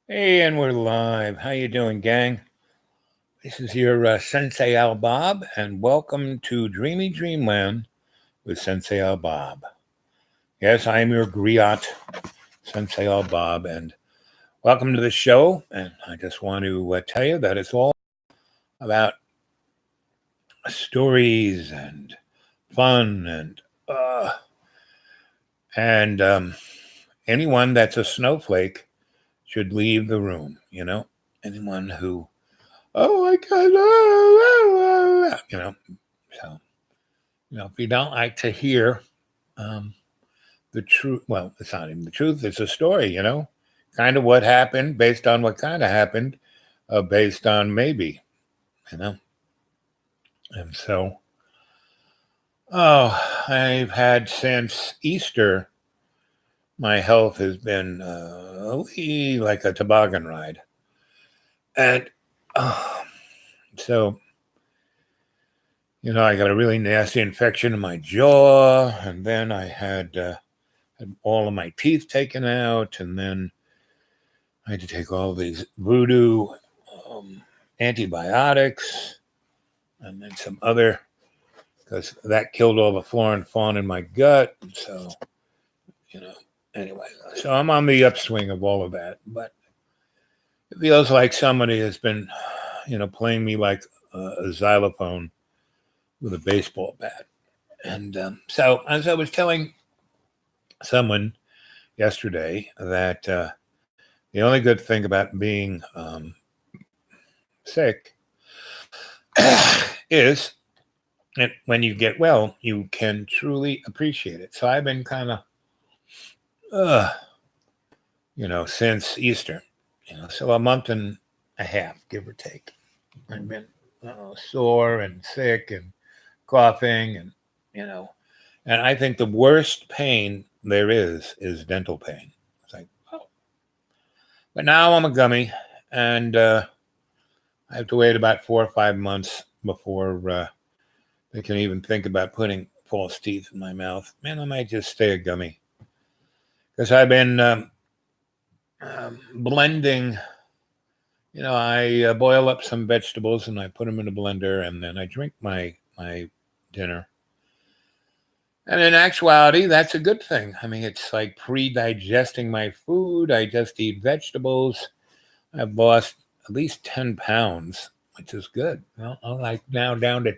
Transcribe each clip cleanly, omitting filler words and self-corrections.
Hey, and we're live. How you doing, gang? This is your Sensei Al Bob, and welcome to Dreamy Dreamland with Sensei Al Bob. Yes, I am your griot, Sensei Al Bob, and welcome to the show. And I just want to tell you that it's all about stories and fun and anyone that's a snowflake should leave the room. Anyone who I got so if you don't like to hear the truth, well, it's not even the truth, it's a story, kind of what happened based on what kind of happened, based on maybe, you know, and so I've had since Easter, my health has been like a toboggan ride, and so I got a really nasty infection in my jaw, and then I had all of my teeth taken out, and then I had to take all these voodoo antibiotics, and then some other, because that killed all the flora and fauna in my gut. So, anyway, so I'm on the upswing of all of that, but it feels like somebody has been, playing me like a xylophone with a baseball bat. And so, as I was telling someone yesterday, that the only good thing about being sick is that when you get well, you can truly appreciate it. So I've been kind of, since Easter, so a month and a half, give or take. I've been sore and sick and coughing, and and I think the worst pain there is dental pain. It's like, oh, but now I'm a gummy, and I have to wait about 4 or 5 months before they can even think about putting false teeth in my mouth. Man, I might just stay a gummy, because I've been blending. I boil up some vegetables and I put them in a blender, and then I drink my dinner. And in actuality, that's a good thing. I mean, it's like pre-digesting my food. I just eat vegetables. I've lost at least 10 pounds, which is good. I'm like now down to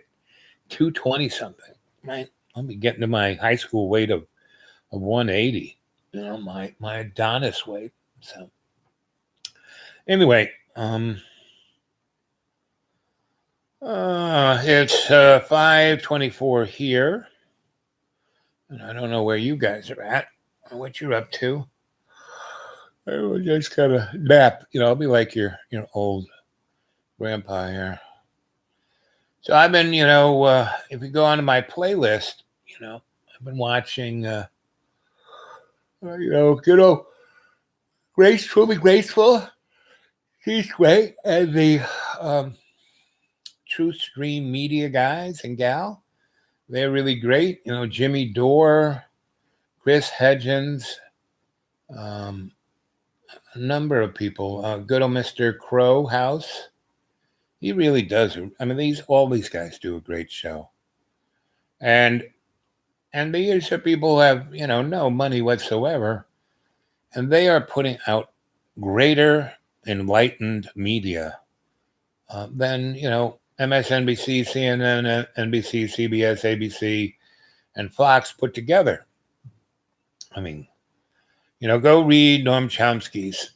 220 something. Right? I'll be getting to my high school weight of 180. My Adonis weight. So anyway, it's 5:24 here, and I don't know where you guys are at or what you're up to. I will just kind of nap. I'll be like your old grandpa here. So I've been, if you go onto my playlist, I've been watching, good old Grace, Truly Graceful. She's great, and the True Stream Media guys and gal, they're really great. Jimmy Dore, Chris Hedgens, a number of people. Good old Mr. Crow House. He really does. I mean, all these guys do a great show. And these are people who have, no money whatsoever. And they are putting out greater enlightened media than, MSNBC, CNN, NBC, CBS, ABC, and Fox put together. I mean, go read Noam Chomsky's,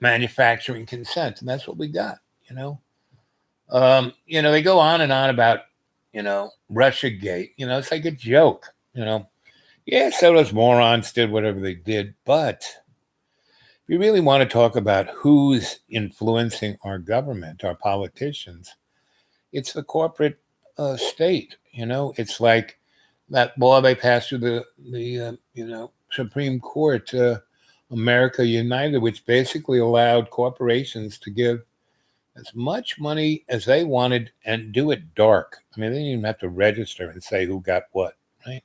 Manufacturing Consent, and that's what we got, they go on and on about, Russiagate. It's like a joke, Yeah, so those morons did whatever they did, but if you really want to talk about who's influencing our government, our politicians, it's the corporate state. It's like that law they passed through the Supreme Court, America United, which basically allowed corporations to give as much money as they wanted and do it dark. I mean, they didn't even have to register and say who got what, right?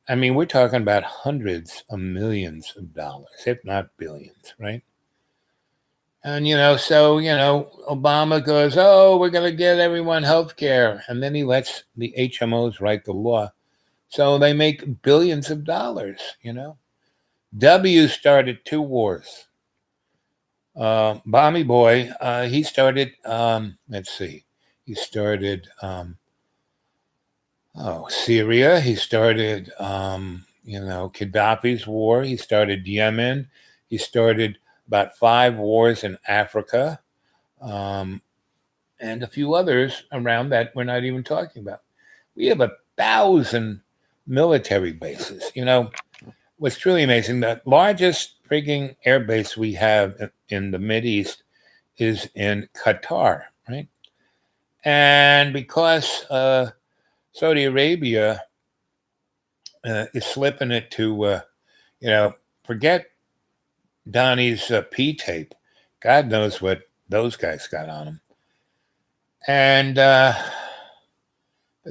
I mean, we're talking about hundreds of millions of dollars, if not billions, right? And, Obama goes, oh, we're going to get everyone health care. And then he lets the HMOs write the law. So they make billions of dollars. W started two wars. Bommy Boy, he started, let's see, he started, Syria. He started, Gaddafi's war. He started Yemen. He started about 5 wars in Africa, um, and a few others around that we're not even talking about. We have 1,000 military bases. What's truly amazing, the largest frigging air base we have in the Mideast is in Qatar, right? And because Saudi Arabia is slipping it to, forget Donnie's P tape. God knows what those guys got on him. And, but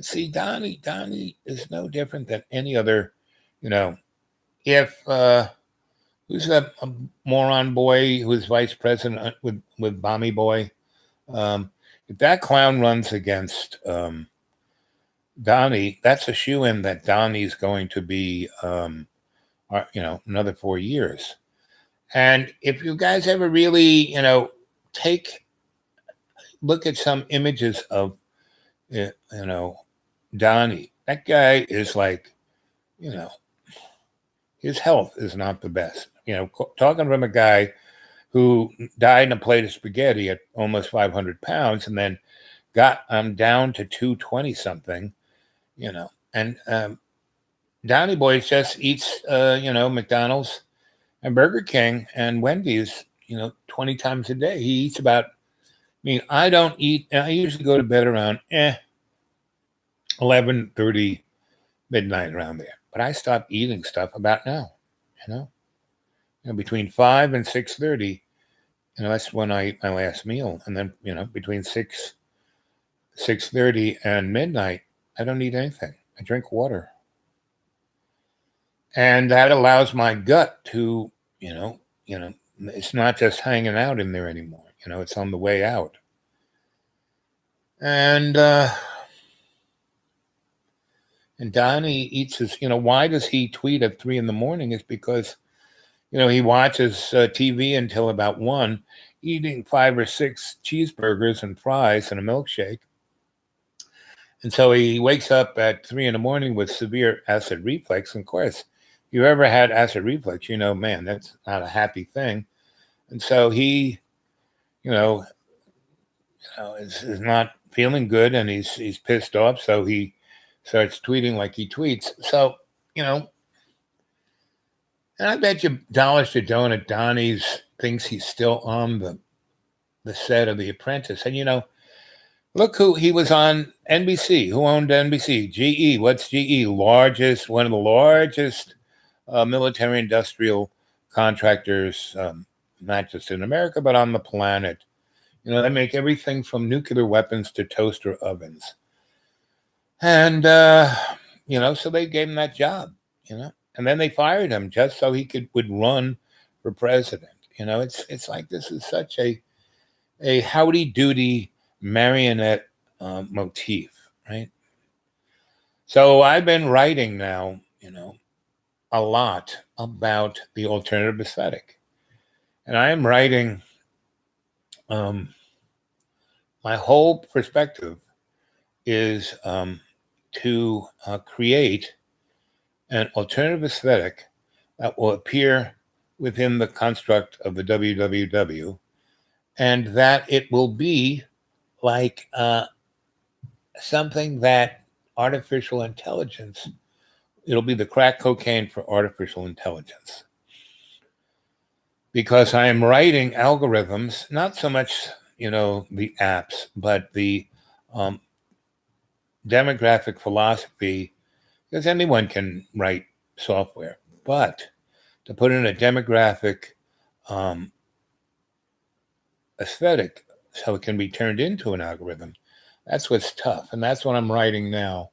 see, Donnie is no different than any other, if, who's that moron boy who's vice president with Bommy Boy? If that clown runs against Donnie, that's a shoe-in that Donnie's going to be, another 4 years. And if you guys ever really, look at some images of, Donnie, that guy is like, his health is not the best. Talking from a guy who died in a plate of spaghetti at almost 500 pounds and then got down to 220 something, and Donnie Boy just eats, McDonald's and Burger King and Wendy's, 20 times a day. He eats about, I don't eat, I usually go to bed around 11:30, midnight, around there. But I stopped eating stuff about now, between 5 and 6:30, that's when I eat my last meal. And then, between 6:30 and midnight, I don't eat anything. I drink water. And that allows my gut to, it's not just hanging out in there anymore. It's on the way out. And Donnie eats his, why does he tweet at 3 a.m? It's because, he watches TV until about 1, eating 5 or 6 cheeseburgers and fries and a milkshake. And so he wakes up at 3 a.m. with severe acid reflux. And of course, if you ever had acid reflux, man, that's not a happy thing. And so he, is not feeling good, and he's pissed off. So he starts tweeting like he tweets. So, and I bet you dollars to donut, Donnie's thinks he's still on the set of The Apprentice. And, look who he was on NBC. Who owned NBC? GE. What's GE? One of the largest military industrial contractors, not just in America, but on the planet. They make everything from nuclear weapons to toaster ovens. And, so they gave him that job, and then they fired him just so he would run for president. It's like this is such a howdy doody marionette motif, right? So I've been writing now, a lot about the alternative aesthetic, and I am writing. My whole perspective is to create an alternative aesthetic that will appear within the construct of the WWW, and that it will be like something that artificial intelligence, it'll be the crack cocaine for artificial intelligence. Because I am writing algorithms, not so much, the apps, but the demographic philosophy, because anyone can write software, but to put in a demographic aesthetic so it can be turned into an algorithm, that's what's tough. And that's what I'm writing now.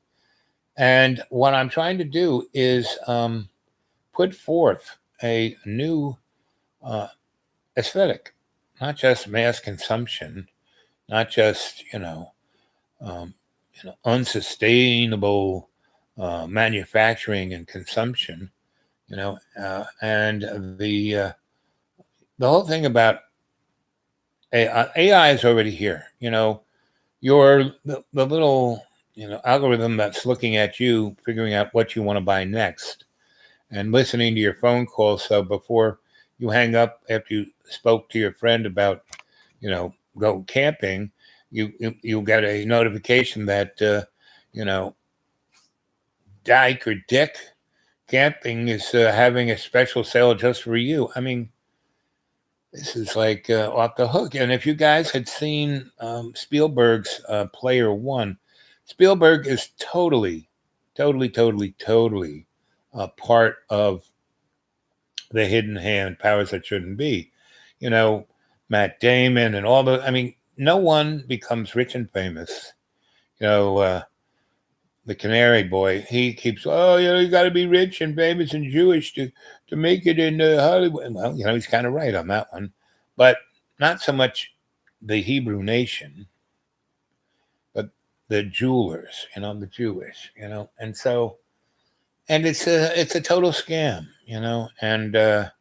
And what I'm trying to do is put forth a new uh, aesthetic, not just mass consumption, not just um, unsustainable manufacturing and consumption. And the whole thing about AI is already here. The little algorithm that's looking at you, figuring out what you want to buy next, and listening to your phone call. So before you hang up, after you spoke to your friend about go camping, you get a notification that you know Dyke or Dick Camping is having a special sale just for you. I mean, this is like off the hook. And if you guys had seen Spielberg's Player One, Spielberg is totally, totally, totally, totally part of the hidden hand, powers that shouldn't be. You know, Matt Damon and all the. I mean, no one becomes rich and famous. You know, the Canary Boy. He keeps, oh, you got to be rich and famous and Jewish to make it in Hollywood. Well, he's kind of right on that one, but not so much the Hebrew nation, but the jewelers. The Jewish. And so, and it's a total scam. And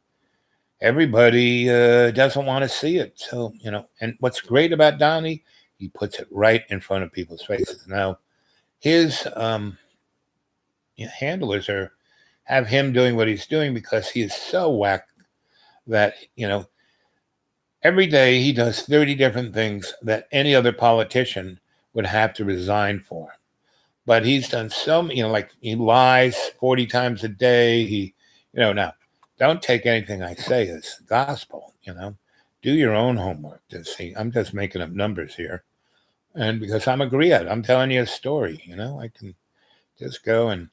everybody doesn't want to see it. So and what's great about Donnie, he puts it right in front of people's faces. Now, his handlers have him doing what he's doing because he is so whack that every day he does 30 different things that any other politician would have to resign for. But he's done so many, like he lies 40 times a day. Now don't take anything I say as gospel. Do your own homework to see. I'm just making up numbers here, and because I'm a griot, I'm telling you a story. I can just go and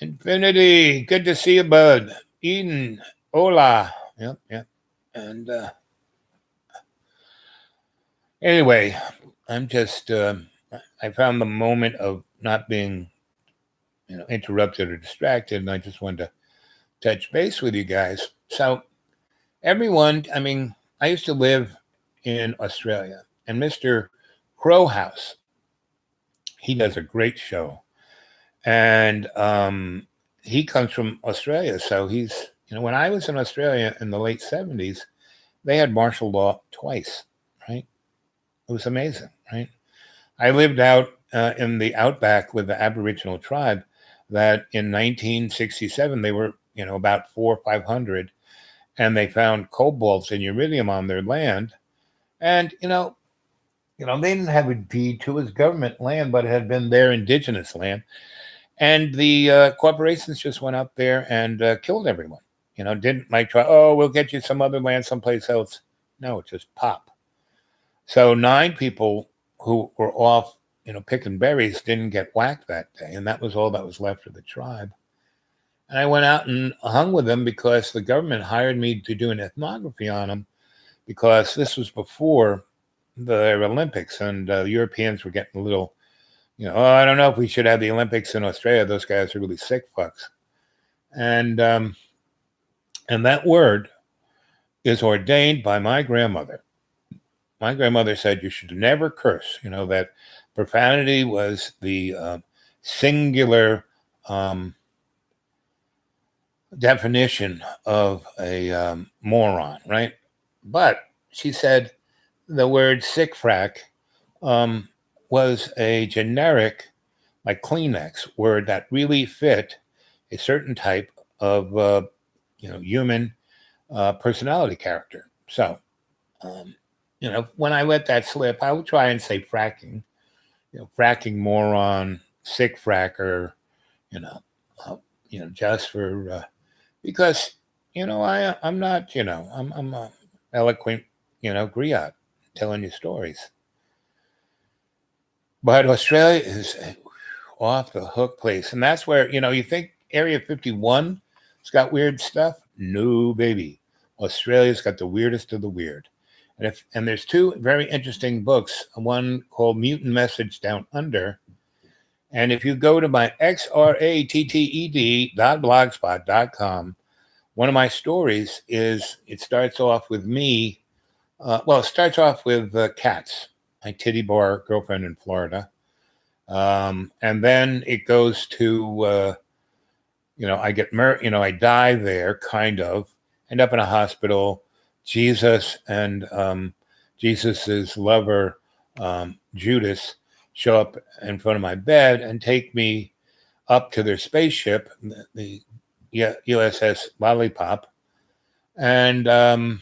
Infinity, good to see you, bud. Eden, hola. Yep. And anyway, I'm just, I found the moment of not being, interrupted or distracted, and I just wanted to touch base with you guys. So, everyone, I mean, I used to live in Australia, and Mr. Crowhouse, he does a great show. And he comes from Australia. So he's, when I was in Australia in the late 70s, they had martial law twice, right? It was amazing, right? I lived out in the outback with the Aboriginal tribe that in 1967, they were, about 400 or 500, and they found cobalt and uridium on their land. And, they didn't have a deed to his government land, but it had been their indigenous land. And the corporations just went up there and killed everyone. Didn't like try, oh, we'll get you some other land someplace else. No, just pop. So 9 people who were off, picking berries didn't get whacked that day. And that was all that was left of the tribe. And I went out and hung with them because the government hired me to do an ethnography on them because this was before the Olympics and the Europeans were getting a little, oh, I don't know if we should have the Olympics in Australia. Those guys are really sick fucks. And that word is ordained by my grandmother. My grandmother said you should never curse. That profanity was the singular definition of a moron, right? But she said the word sick frack was a generic, like Kleenex, word that really fit a certain type of human personality character. So, when I let that slip, I would try and say fracking, fracking moron, sick fracker, you know, just for because I'm not, I'm a eloquent, griot telling you stories. But Australia is off the hook place. And that's where, you think Area 51 has got weird stuff? No, baby. Australia's got the weirdest of the weird. And there's 2 very interesting books. One called Mutant Message Down Under. And if you go to my xratted.blogspot.com, one of my stories is it starts off with me. It starts off with cats, my titty bar girlfriend in Florida. And then it goes to, I die there, kind of, end up in a hospital. Jesus and Jesus's lover, Judas, show up in front of my bed and take me up to their spaceship, the USS Lollipop, and the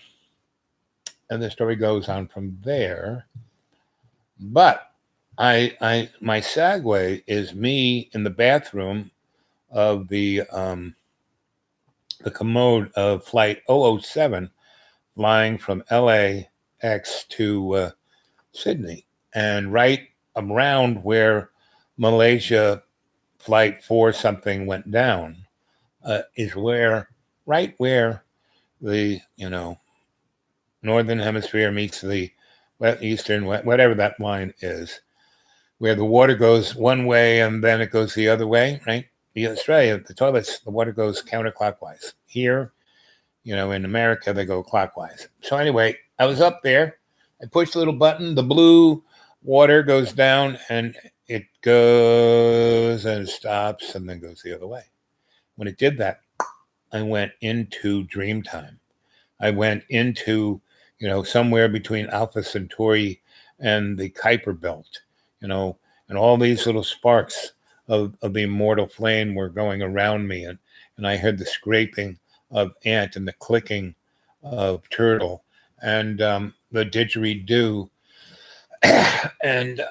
story goes on from there. But my segue is me in the bathroom of the commode of Flight 007, flying from LAX to Sydney, and right around where Malaysia Flight 4 something went down is right where the northern hemisphere meets the eastern, whatever that line is, where the water goes one way and then it goes the other way, right? In Australia, the toilets, the water goes counterclockwise. Here, in America, they go clockwise. So anyway, I was up there. I pushed the little button. The blue water goes down and it goes and stops and then goes the other way. When it did that, I went into dream time. I went into, somewhere between Alpha Centauri and the Kuiper Belt, and all these little sparks of the immortal flame were going around me. And I heard the scraping of ant and the clicking of turtle and the didgeridoo and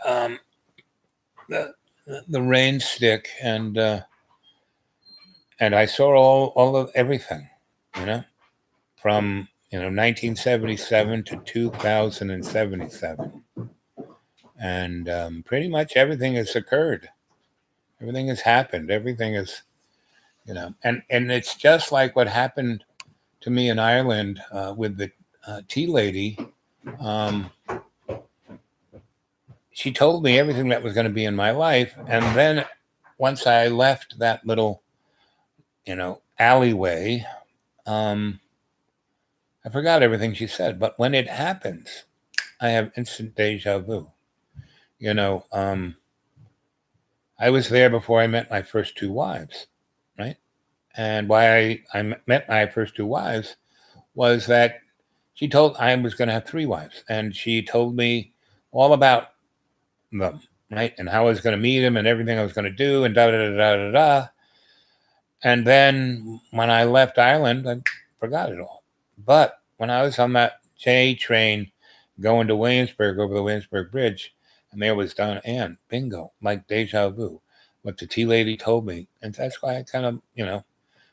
the rain stick and I saw all of everything, from 1977 to 2077, and pretty much everything has occurred. Everything has happened. Everything is, and it's just like what happened to me in Ireland with the tea lady. She told me everything that was going to be in my life, and then once I left that little, alleyway, I forgot everything she said. But when it happens, I have instant deja vu. I was there before I met my first two wives, right? And why I met my first two wives was that she told I was going to have three wives, and she told me all about them, right? And how I was going to meet them and everything I was going to do and da da da da da da. And then when I left Ireland, I forgot it all. But when I was on that J train going to Williamsburg over the Williamsburg Bridge, and there was Donna Ann, bingo, like deja vu, what the tea lady told me. And that's why I kind of,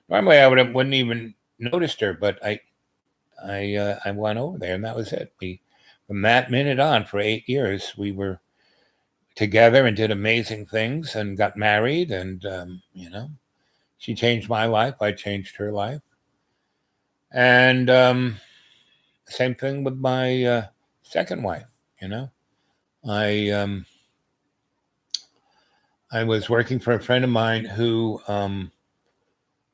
normally I wouldn't even noticed her, but I went over there and that was it. From that minute on for 8 years, we were together and did amazing things and got married. And, she changed my life. I changed her life. And same thing with my second wife, I was working for a friend of mine who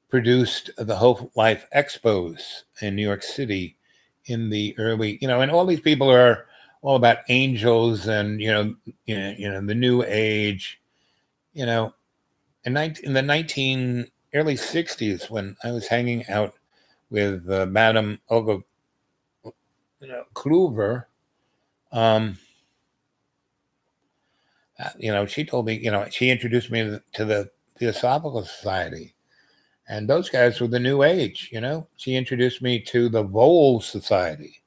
produced the Hope Life Expos in New York City in the early, and all these people are all about angels and the New Age, in the early 60s when I was hanging out with Madame Olga Kluver. She told me, she introduced me to the Theosophical Society. And those guys were the New Age, She introduced me to the Vole Society.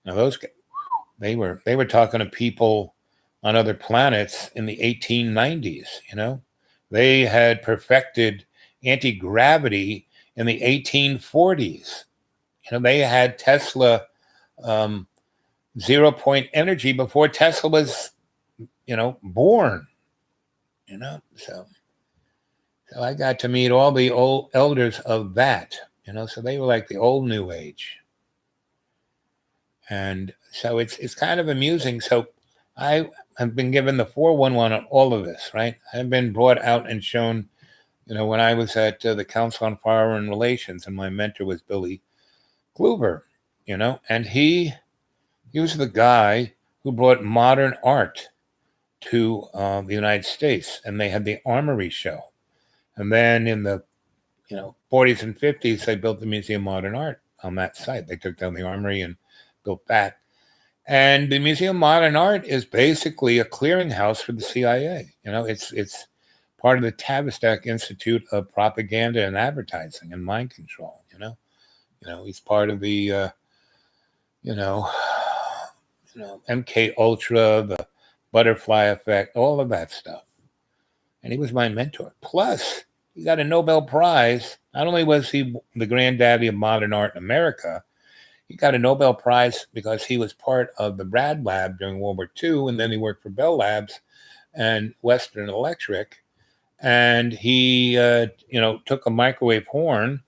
Now those guys, they were talking to people on other planets in the 1890s, They had perfected anti-gravity in the 1840s. They had Tesla 0-point energy before Tesla was, born, so I got to meet all the old elders of that, so they were like the old New Age. And so it's kind of amusing. So I I've been given the 411 on all of this, right? I've been brought out and shown, when I was at the Council on Foreign Relations, and my mentor was Billy Kluver, and he was the guy who brought modern art to the United States, and they had the Armory show. And then in the 40s and 50s, they built the Museum of Modern Art on that site. They took down the Armory and built that. And the Museum of Modern Art is basically a clearinghouse for the CIA. It's part of the Tavistock Institute of Propaganda and Advertising and Mind Control. He's part of the MK Ultra, the Butterfly Effect, all of that stuff. And he was my mentor. Plus, he got a Nobel Prize. Not only was he the granddaddy of modern art in America, he got a Nobel Prize because he was part of the Brad Lab during World War II, and then he worked for Bell Labs and Western Electric. And he, took a microwave horn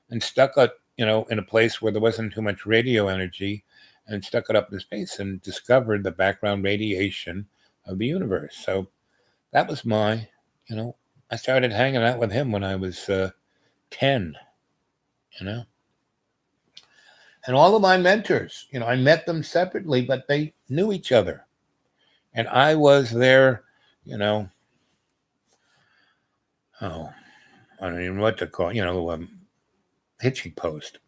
and stuck it, in a place where there wasn't too much radio energy, and stuck it up in space and discovered the background radiation of the universe. So that was I started hanging out with him when I was 10, And all of my mentors, I met them separately, but they knew each other. And I was their, I don't even know what to call, hitching post.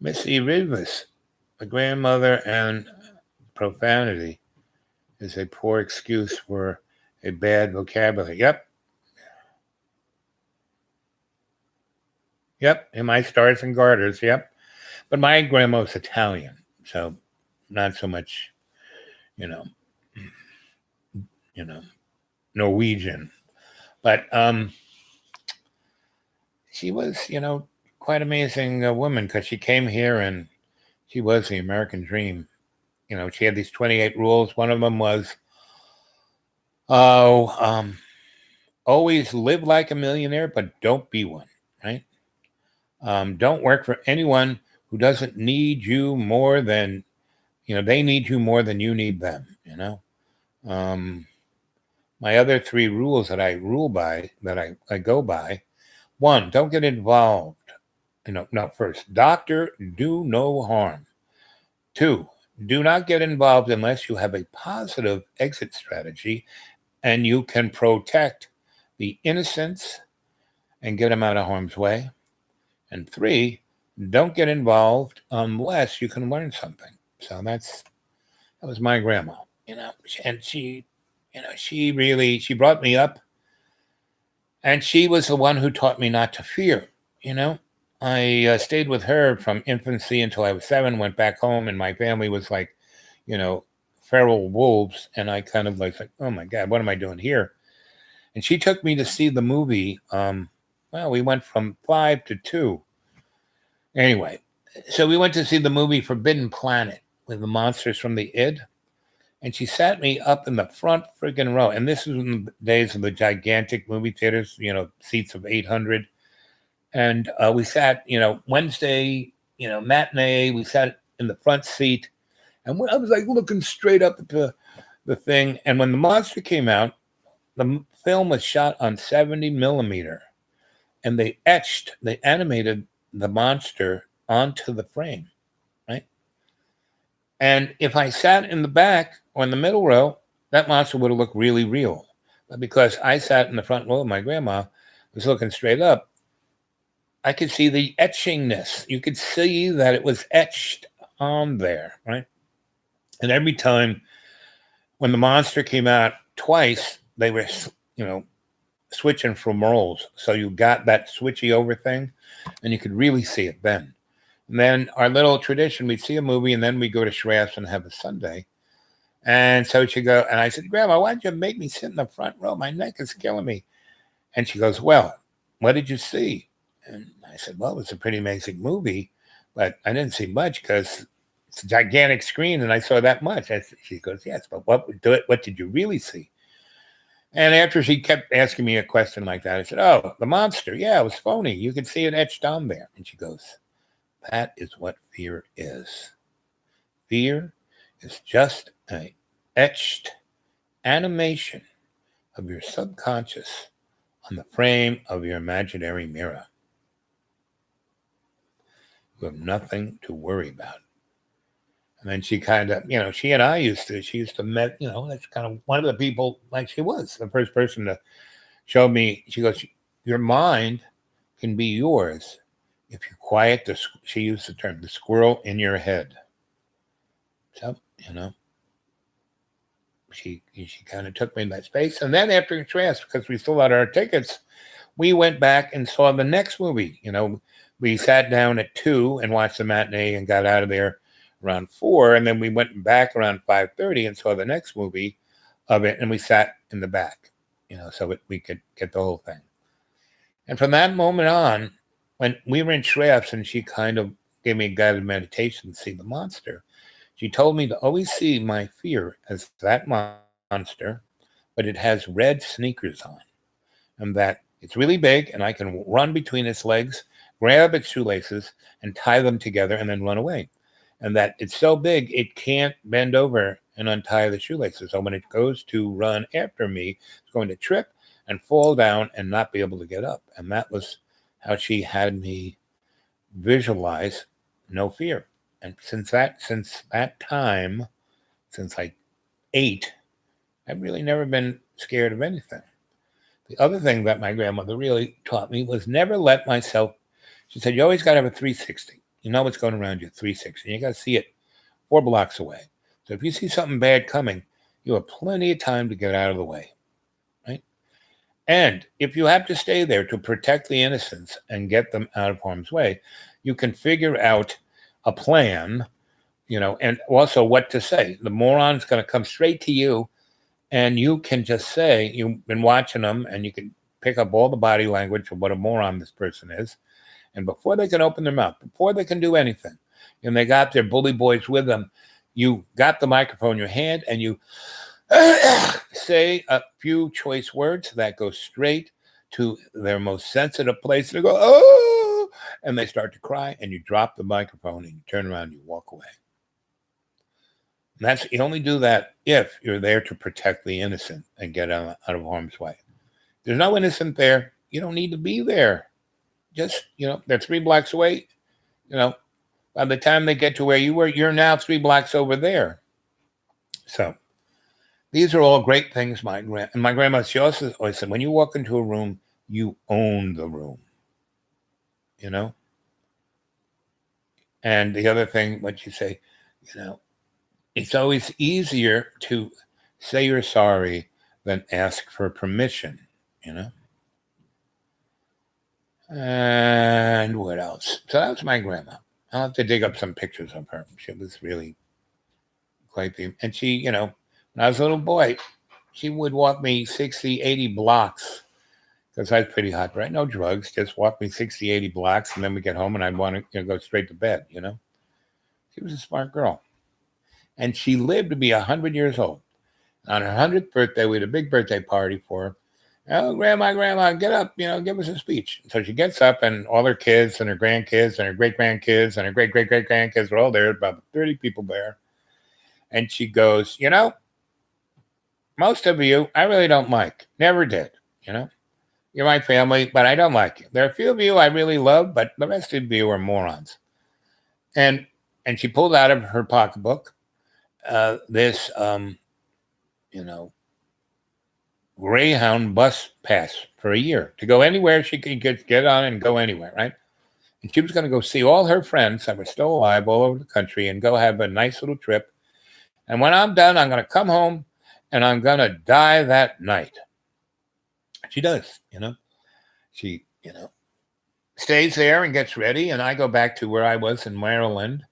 Missy Rivas, a grandmother, and profanity is a poor excuse for a bad vocabulary. Yep, in my stars and garters, yep. But my grandma's Italian, so not so much, Norwegian. But she was, quite amazing woman, because she came here and she was the American dream. She had these 28 rules. One of them was, always live like a millionaire, but don't be one, right? Don't work for anyone who doesn't need you more than, they need you more than you need them, My other 3 rules that I go by: 1, don't get involved. First, doctor, do no harm. 2, do not get involved unless you have a positive exit strategy and you can protect the innocents and get them out of harm's way. And 3, don't get involved unless you can learn something. So that was my grandma, and she brought me up, and she was the one who taught me not to fear. I stayed with her from infancy until I was 7, went back home, and my family was like, feral wolves. And I kind of like, oh my God, what am I doing here? And she took me to see the movie. We went from 5 to 2. Anyway, so we went to see the movie Forbidden Planet with the monsters from the Id. And she sat me up in the front friggin' row. And this was in the days of the gigantic movie theaters, seats of 800. And we sat, Wednesday, matinee, we sat in the front seat. And I was like looking straight up at the thing. And when the monster came out, the film was shot on 70 millimeter. And they animated the monster onto the frame, right? And if I sat in the back or in the middle row, that monster would have looked really real. But because I sat in the front row, my grandma was looking straight up, I could see the etchingness. You could see that it was etched on there, right? And every time when the monster came out twice, they were, switching from roles. So you got that switchy over thing, and you could really see it then. And then our little tradition, we'd see a movie, and then we go to Shrafts and have a sundae. And so she'd go, and I said, Grandma, why'd you make me sit in the front row? My neck is killing me. And she goes, well, what did you see? And I said, well, it was a pretty amazing movie, but I didn't see much because it's a gigantic screen, and I saw that much. She goes, yes, but what did you really see? And after she kept asking me a question like that, I said, oh, the monster. Yeah, it was phony. You could see it etched on there. And she goes, that is what fear is. Fear is just an etched animation of your subconscious on the frame of your imaginary mirror. You have nothing to worry about. And then she kind of, she and I she used to met, that's kind of one of the people, like she was the first person to show me. She goes, your mind can be yours if you quiet she used the term, the squirrel in your head. So, she kind of took me in that space. And then after Trask, because we still had our tickets, we went back and saw the next movie. We sat down at 2 and watched the matinee and got out of there around 4. And then we went back around 5:30 and saw the next movie of it. And we sat in the back, so we could get the whole thing. And from that moment on, when we were in Shrevs and she kind of gave me a guided meditation to see the monster, she told me to always see my fear as that monster, but it has red sneakers on, and that it's really big and I can run between its legs, grab its shoelaces and tie them together and then run away. And that it's so big, it can't bend over and untie the shoelaces. So when it goes to run after me, it's going to trip and fall down and not be able to get up. And that was how she had me visualize no fear. And since that time, since I 8, I've really never been scared of anything. The other thing that my grandmother really taught me was never let myself, she said, you always got to have a 360. You know what's going around you, 360. You got to see it 4 blocks away. So if you see something bad coming, you have plenty of time to get out of the way, right? And if you have to stay there to protect the innocents and get them out of harm's way, you can figure out a plan, and also what to say. The moron's going to come straight to you, and you can just say, you've been watching them, and you can pick up all the body language of what a moron this person is. And before they can open their mouth, before they can do anything, and they got their bully boys with them, you got the microphone in your hand, and you say a few choice words that go straight to their most sensitive place. They go, oh, and they start to cry, and you drop the microphone, and you turn around, and you walk away. And you only do that if you're there to protect the innocent and get out of harm's way. There's no innocent there. You don't need to be there. Just, they're 3 blocks away. By the time they get to where you were, you're now 3 blocks over there. So these are all great things. My grandma, she also always said, when you walk into a room, you own the room. And the other thing, what you say, it's always easier to say you're sorry than ask for permission, And what else? So that was my grandma. I'll have to dig up some pictures of her. She was really quite and she, when I was a little boy, she would walk me 60, 80 blocks because I was pretty hot, right? No drugs, just walk me 60, 80 blocks. And then we get home and I'd want to go straight to bed, She was a smart girl. And she lived to be 100 years old. On her 100th birthday, we had a big birthday party for her. Oh, grandma, get up, give us a speech. So she gets up and all her kids and her grandkids and her great-grandkids and her great-great-great-grandkids were all there, about 30 people there. And she goes, most of you, I really don't like. Never did, You're my family, but I don't like you. There are a few of you I really love, but the rest of you are morons. And she pulled out of her pocketbook this, Greyhound bus pass for a year to go anywhere she could get on and go anywhere, right? And she was going to go see all her friends that were still alive all over the country and go have a nice little trip. And when I'm done, I'm going to come home and I'm going to die that night. She does, She, stays there and gets ready. And I go back to where I was in Maryland.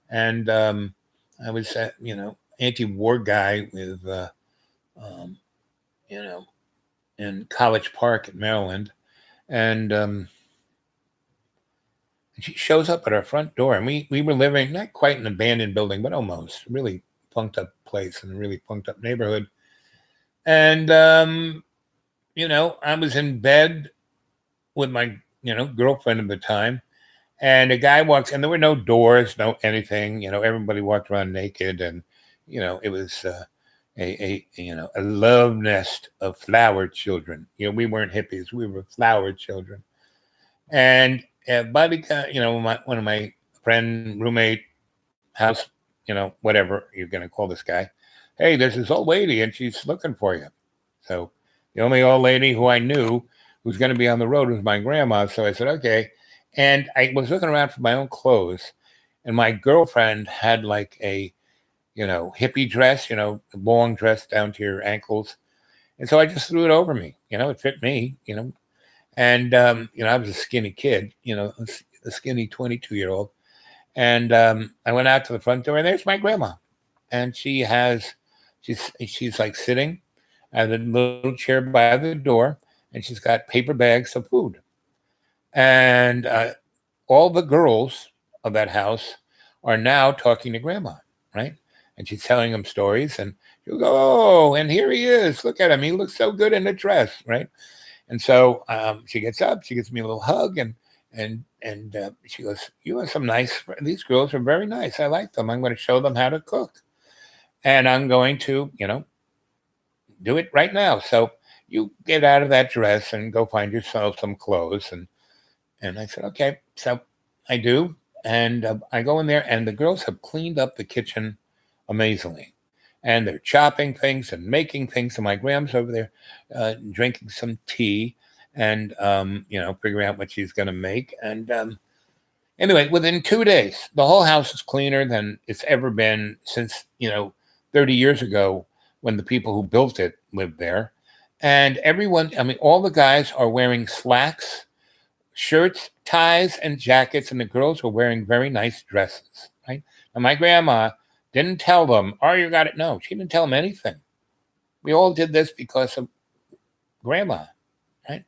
And I was, anti-war guy with, in College Park in Maryland. And she shows up at our front door. And we were living not quite an abandoned building, but almost really funked up place in a really funked up neighborhood. And, I was in bed with my, girlfriend at the time. And a guy walks, and there were no doors, no anything. Everybody walked around naked. And, it was, a love nest of flower children. We weren't hippies; we were flower children. And by the one of my friend, roommate, house, whatever you're going to call this guy. Hey, there's this old lady, and she's looking for you. So the only old lady who I knew who's going to be on the road was my grandma. So I said, okay. And I was looking around for my own clothes, and my girlfriend had like a hippie dress, long dress down to your ankles. And so I just threw it over me. It fit me, And, I was a skinny kid, a skinny 22-year-old. And I went out to the front door, and there's my grandma. And she's like sitting at a little chair by the door, and she's got paper bags of food. And all the girls of that house are now talking to grandma, right? And she's telling them stories, and she'll go, oh, and here he is. Look at him. He looks so good in the dress, right? And so she gets up, she gives me a little hug, and she goes, you have some nice, these girls are very nice. I like them. I'm going to show them how to cook. And I'm going to, do it right now. So you get out of that dress and go find yourself some clothes. And I said, okay. So I do. And I go in there, and the girls have cleaned up the kitchen amazingly. And they're chopping things and making things. And my grandma's over there drinking some tea and, figuring out what she's going to make. And anyway, within 2 days, the whole house is cleaner than it's ever been since, 30 years ago when the people who built it lived there. And everyone, all the guys are wearing slacks, shirts, ties, and jackets, and the girls were wearing very nice dresses, right? And my grandma didn't tell them, oh, you got it. No, she didn't tell them anything. We all did this because of grandma, right?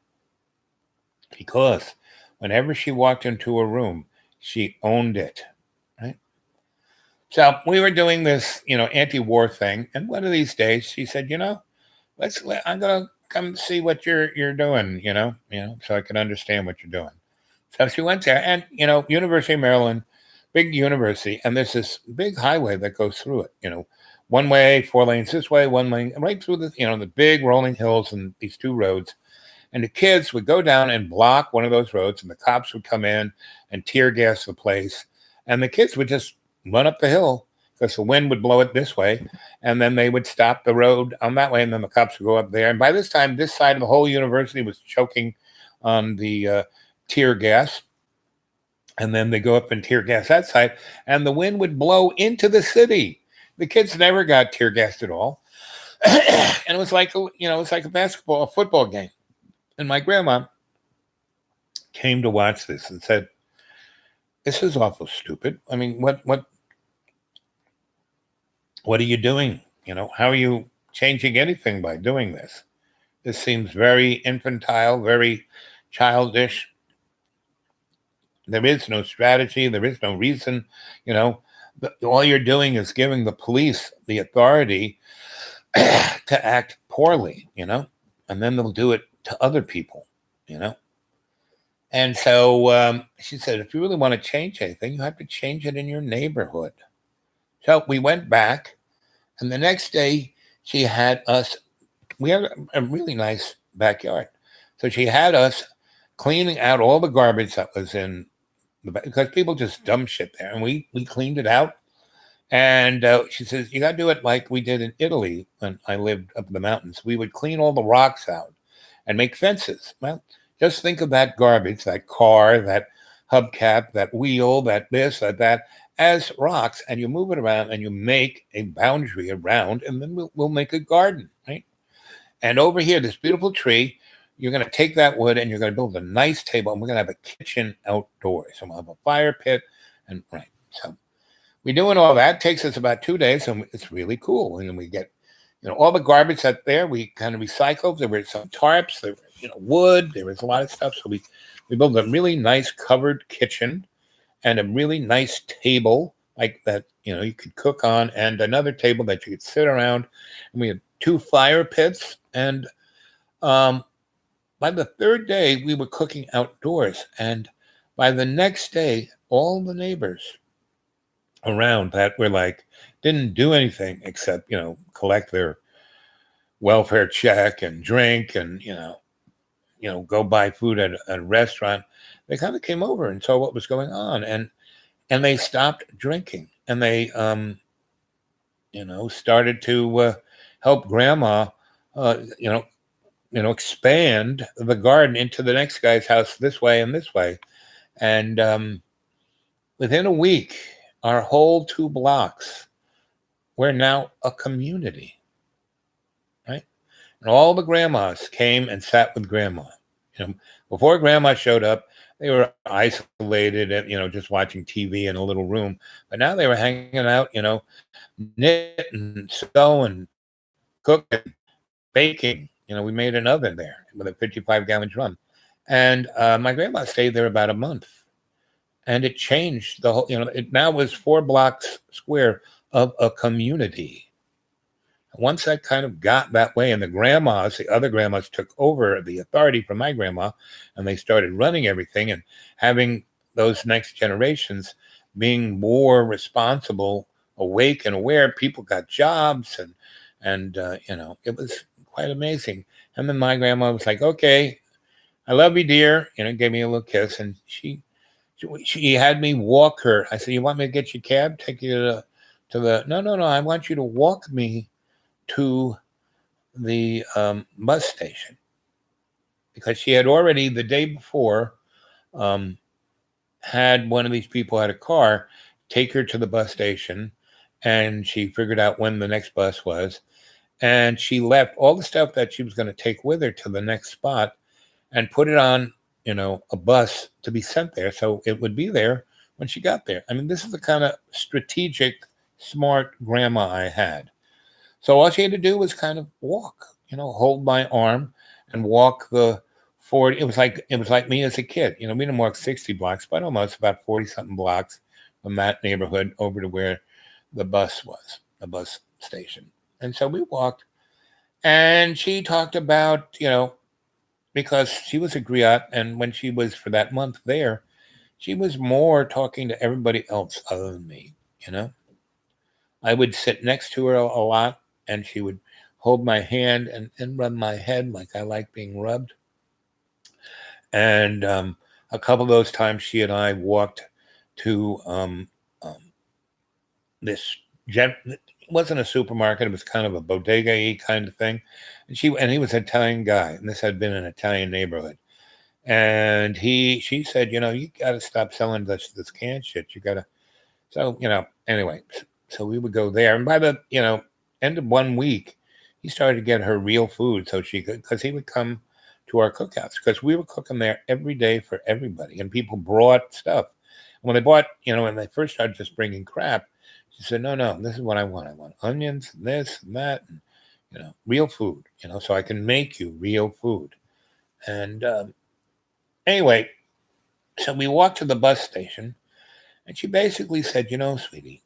Because whenever she walked into a room, she owned it, right? So we were doing this, anti-war thing, and one of these days she said, I'm gonna come see what you're doing, so I can understand what you're doing. So she went there, and University of Maryland, big university, and there's this big highway that goes through it. One way, 4 lanes this way, one lane right through the big rolling hills and these 2 roads. And the kids would go down and block one of those roads, and the cops would come in and tear gas the place. And the kids would just run up the hill because the wind would blow it this way. And then they would stop the road on that way, and then the cops would go up there. And by this time, this side of the whole university was choking on the tear gas. And then they go up and tear gas that side, and the wind would blow into the city. The kids never got tear gassed at all. And it was like, a football game. And my grandma came to watch this and said, this is awful stupid. What are you doing? How are you changing anything by doing this? This seems very infantile, very childish. There is no strategy. There is no reason. All you're doing is giving the police the authority to act poorly, and then they'll do it to other people, And so she said, if you really want to change anything, you have to change it in your neighborhood. So we went back, and the next day she had us, we had a really nice backyard. So she had us cleaning out all the garbage that was in because people just dump shit there, and we cleaned it out. And she says, you got to do it like we did in Italy when I lived up in the mountains. We would clean all the rocks out and make fences. Well, just think of that garbage, that car, that hubcap, that wheel, that this, that, as rocks, and you move it around and you make a boundary around, and then we'll make a garden, right? And over here, this beautiful tree, you're going to take that wood and you're going to build a nice table, and we're going to have a kitchen outdoors. So we'll have a fire pit, and right. So we're doing all that. It takes us about 2 days, and it's really cool. And then we get, all the garbage out there, we kind of recycled. There were some tarps, there were, wood, there was a lot of stuff. So we built a really nice covered kitchen and a really nice table like that, you could cook on, and another table that you could sit around. And we had 2 fire pits. And by the 3rd day, we were cooking outdoors. And by the next day, all the neighbors around that were like, didn't do anything except, collect their welfare check and drink and go buy food at a restaurant. They kind of came over and saw what was going on, and they stopped drinking, and they started to help grandma, uh, you know, expand the garden into the next guy's house this way and this way. And within a week, our whole 2 blocks were now a community, right? And all the grandmas came and sat with grandma. Before grandma showed up, they were isolated and, just watching TV in a little room. But now they were hanging out, knitting, sewing, cooking, baking. We made an oven there with a 55-gallon drum. And my grandma stayed there about a month. And it changed the whole, it now was 4 blocks square of a community. Once that kind of got that way, and the other grandmas took over the authority from my grandma, and they started running everything and having those next generations being more responsible, awake and aware. People got jobs, and it was quite amazing. And then my grandma was like, "Okay, I love you, dear," gave me a little kiss, and she had me walk her. I said, "You want me to get you a cab, take you to the?" No, no, no. I want you to walk me to the bus station, because she had already the day before had one of these people had a car take her to the bus station, and she figured out when the next bus was, and she left all the stuff that she was going to take with her to the next spot and put it on a bus to be sent there, so it would be there when she got there. I mean, this is the kind of strategic, smart grandma I had. So all she had to do was kind of walk, hold my arm and walk the 40. It was like me as a kid. We didn't walk 60 blocks, but almost about 40 something blocks from that neighborhood over to where the bus was, the bus station. And so we walked, and she talked about, because she was a griot, and when she was for that month there, she was more talking to everybody else other than me, I would sit next to her a lot, and she would hold my hand and rub my head like I like being rubbed. And a couple of those times, she and I walked to this it wasn't a supermarket; it was kind of a bodega-y kind of thing. And he was an Italian guy, and this had been an Italian neighborhood. And she said, you got to stop selling this canned shit. You got to. So anyway, so we would go there, and by the end of 1 week, he started to get her real food, so she could, because he would come to our cookouts, because we were cooking there every day for everybody, and people brought stuff. When they bought, when they first started just bringing crap, she said, "No, no, this is what I want. I want onions, and this and that, and real food. So I can make you real food." And anyway, so we walked to the bus station, and she basically said, "Sweetie,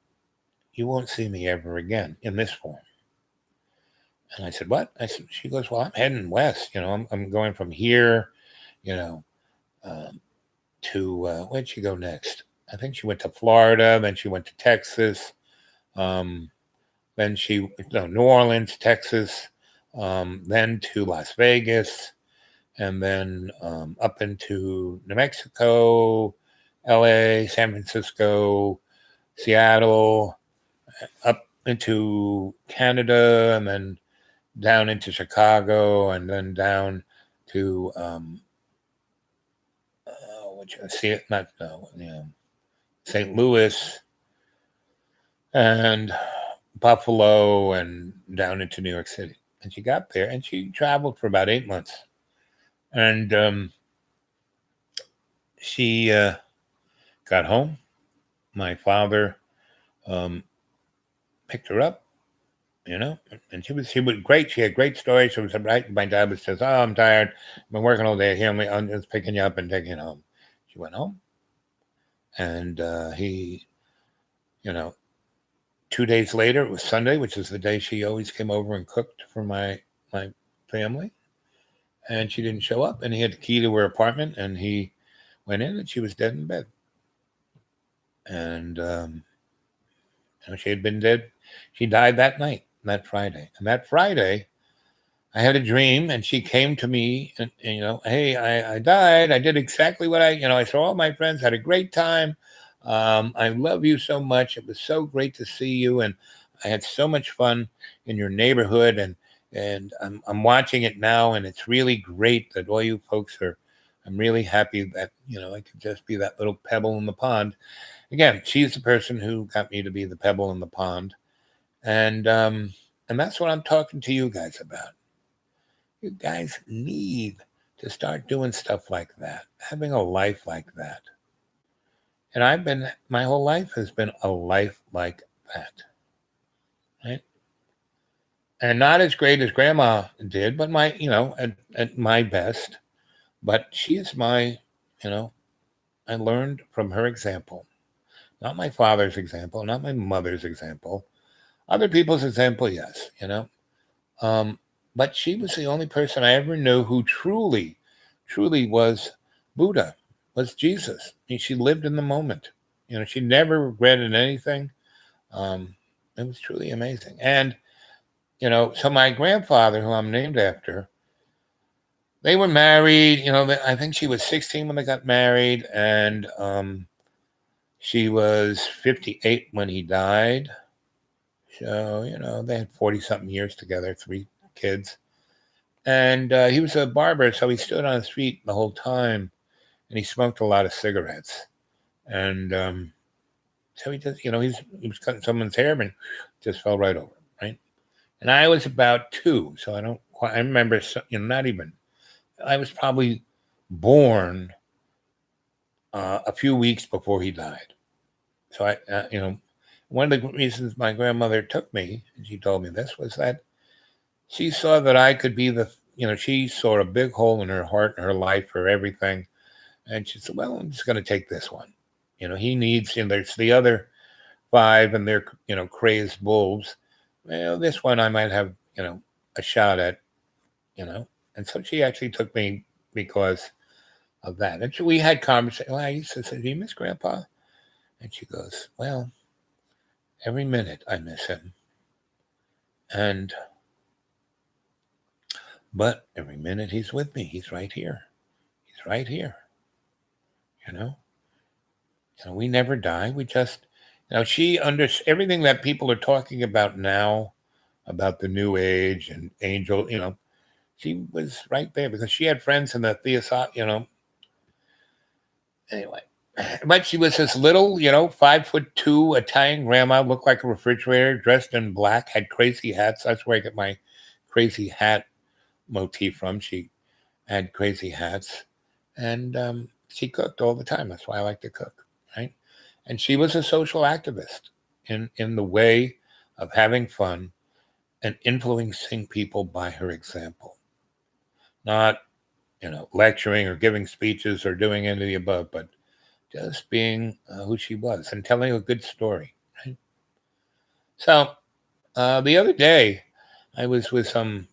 you won't see me ever again in this form." And I said, "What?" She goes, "Well, I'm heading west. I'm going from here, you know, to where'd she go next? I think she went to Florida, then she went to Texas, um, then New Orleans, Texas, then to Las Vegas, and then up into New Mexico, LA, San Francisco, Seattle, up into Canada, and then down into Chicago, and then down to see it, not St. Louis and Buffalo, and down into New York City. And she got there, and she traveled for about 8 months, and she got home. My father picked her up, and she was great. She had great stories. She was right. My dad was says, "Oh, I'm tired. I've been working all day here. I'm just picking you up and taking you home." She went home, and he, 2 days later, it was Sunday, which is the day she always came over and cooked for my family, and she didn't show up. And he had the key to her apartment, and he went in, and she was dead in bed. And she had been dead. She died that night, that Friday, and that Friday I had a dream, and she came to me, and hey, I died. I did exactly what I saw all my friends, had a great time. I love you so much. It was so great to see you, and I had so much fun in your neighborhood, and I'm watching it now, and it's really great that all you folks are. I'm really happy that I could just be that little pebble in the pond. Again, she's the person who got me to be the pebble in the pond, and that's what I'm talking to you guys about. You guys need to start doing stuff like that, having a life like that. And my whole life has been a life like that, right? And not as great as grandma did, but at my best. But she is you know, I learned from her example, not my father's example, not my mother's example, other people's example, yes. Um, but she was the only person I ever knew who truly, truly was Buddha, was Jesus. I mean, she lived in the moment. She never regretted anything. Um, it was truly amazing. And, so my grandfather, who I'm named after, they were married. I think she was 16 when they got married, and she was 58 when he died. So, they had 40 something years together, 3 kids. And he was a barber, so he stood on his feet the whole time, and he smoked a lot of cigarettes. And so he just, he was cutting someone's hair and just fell right over, right? And I was about 2, so I don't quite. I remember, not even. I was probably born a few weeks before he died. So one of the reasons my grandmother took me, and she told me this, was that she saw that I could be she saw a big hole in her heart and her life for everything. And she said, well, I'm just going to take this one. He needs, there's the other 5 and they're, crazed wolves. Well, this one I might have, a shot at, you know. And so she actually took me because of that. And we had conversation. Well, I used to say, do you miss Grandpa? And she goes, well, every minute I miss him. But every minute he's with me. He's right here. He's right here. You know, we never die. We just, she everything that people are talking about now, about the new age and angel, she was right there because she had friends in the theosoph, anyway. But she was this little, 5'2" Italian grandma, looked like a refrigerator, dressed in black, had crazy hats. That's where I get my crazy hat motif from. She had crazy hats, and she cooked all the time. That's why I like to cook, right? And she was a social activist in the way of having fun and influencing people by her example, not lecturing or giving speeches or doing any of the above, but just being who she was and telling a good story. Right? So the other day, I was with some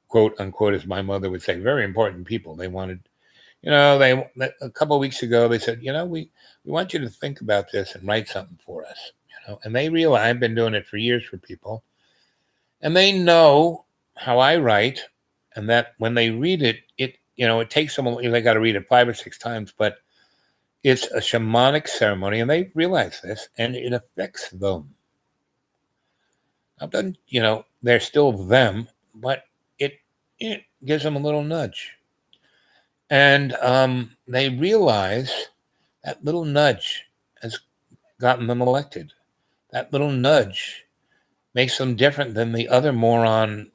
quote unquote, as my mother would say, very important people. They wanted, they a couple of weeks ago they said, we want you to think about this and write something for us. And they realize I've been doing it for years for people, and they know how I write, and that when they read it, it takes them. They got to read it 5 or 6 times, but it's a shamanic ceremony, and they realize this, and it affects them. Now, doesn't they're still them, but it gives them a little nudge, and they realize that little nudge has gotten them elected. That little nudge makes them different than the other moron,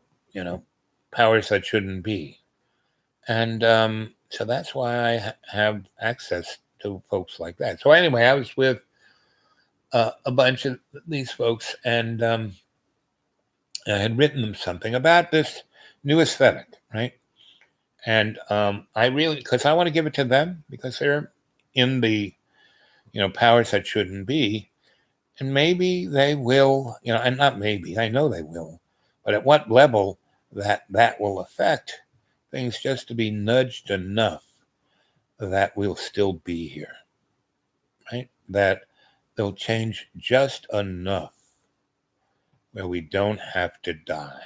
powers that shouldn't be. And so that's why I have access to folks like that. So anyway, I was with a bunch of these folks, and I had written them something about this new aesthetic, right? And I really, because I want to give it to them because they're in the, powers that shouldn't be. And maybe they will, and not maybe, I know they will. But at what level that will affect things just to be nudged enough that we'll still be here, right? That they'll change just enough where we don't have to die.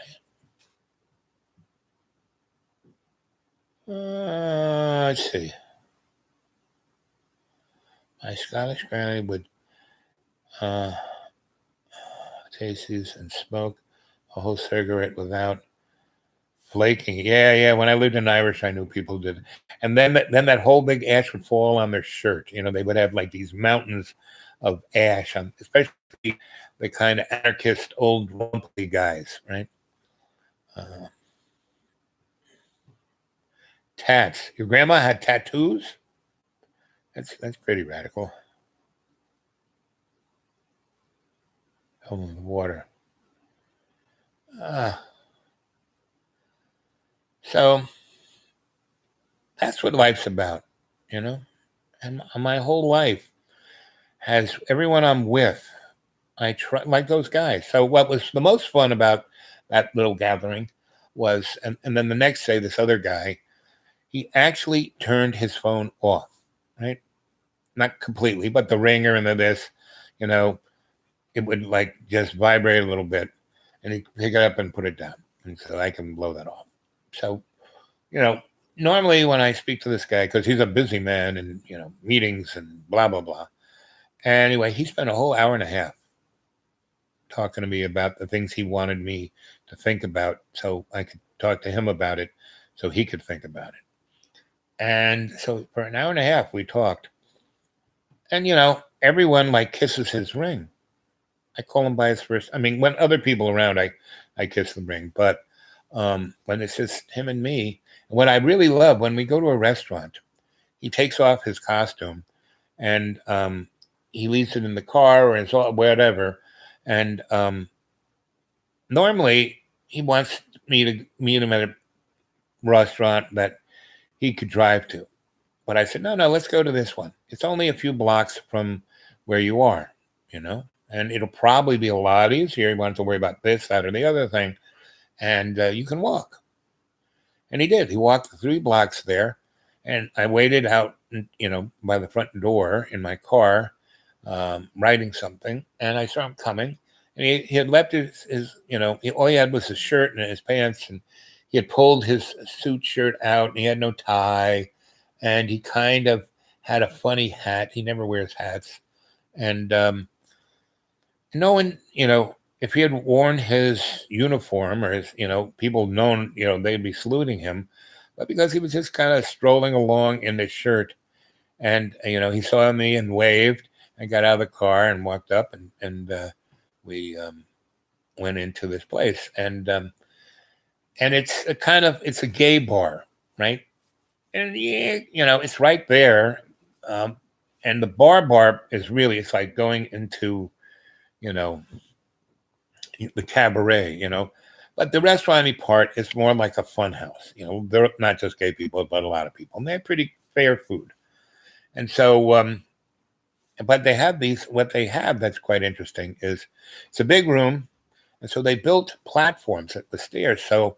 Let's see. My Scottish granny would uh, taste these and smoke a whole cigarette without flaking. Yeah, yeah. When I lived in Irish, I knew people did. And then that whole big ash would fall on their shirt. They would have like these mountains of ash on, especially the kind of anarchist old lumpy guys, right? Uh, tats. Your grandma had tattoos? That's pretty radical. Oh, the water. Uh, so that's what life's about, you know. And my whole life has everyone I'm with. I try like those guys. So what was the most fun about that little gathering was, and then the next day, this other guy, he actually turned his phone off, right? Not completely, but the ringer and the this, you know, it would like just vibrate a little bit, and he'd pick it up and put it down, and so I can blow that off. So, you know, normally when I speak to this guy, because he's a busy man and meetings and blah blah blah. Anyway, he spent a whole hour and a half talking to me about the things he wanted me to think about so I could talk to him about it so he could think about it. And so for an hour and a half, we talked. And, everyone like kisses his ring. I call him by his first. I mean, when other people around, I kiss the ring. But when it's just him and me, and what I really love when we go to a restaurant, he takes off his costume and he leaves it in the car or it's all, whatever. And normally he wants me to meet him at a restaurant that he could drive to. But I said, no, let's go to this one. It's only a few blocks from where you are, and it'll probably be a lot easier. You want to worry about this, that, or the other thing. And you can walk. And he did. He walked the 3 blocks there. And I waited out, by the front door in my car, writing something. And I saw him coming. And he had left his all he had was his shirt and his pants. And he had pulled his suit shirt out and he had no tie. And he kind of had a funny hat. He never wears hats. And no one, if he had worn his uniform or his, people known, they'd be saluting him. But because he was just kind of strolling along in his shirt and, he saw me and waved and got out of the car and walked up and we went into this place. And it's it's a gay bar, right? And it's right there. And the bar is really, it's like going into, the cabaret, but the restaurant part is more like a fun house. They're not just gay people, but a lot of people, and they have pretty fair food. And so, but they have what they have that's quite interesting is it's a big room. And so they built platforms at the stairs. So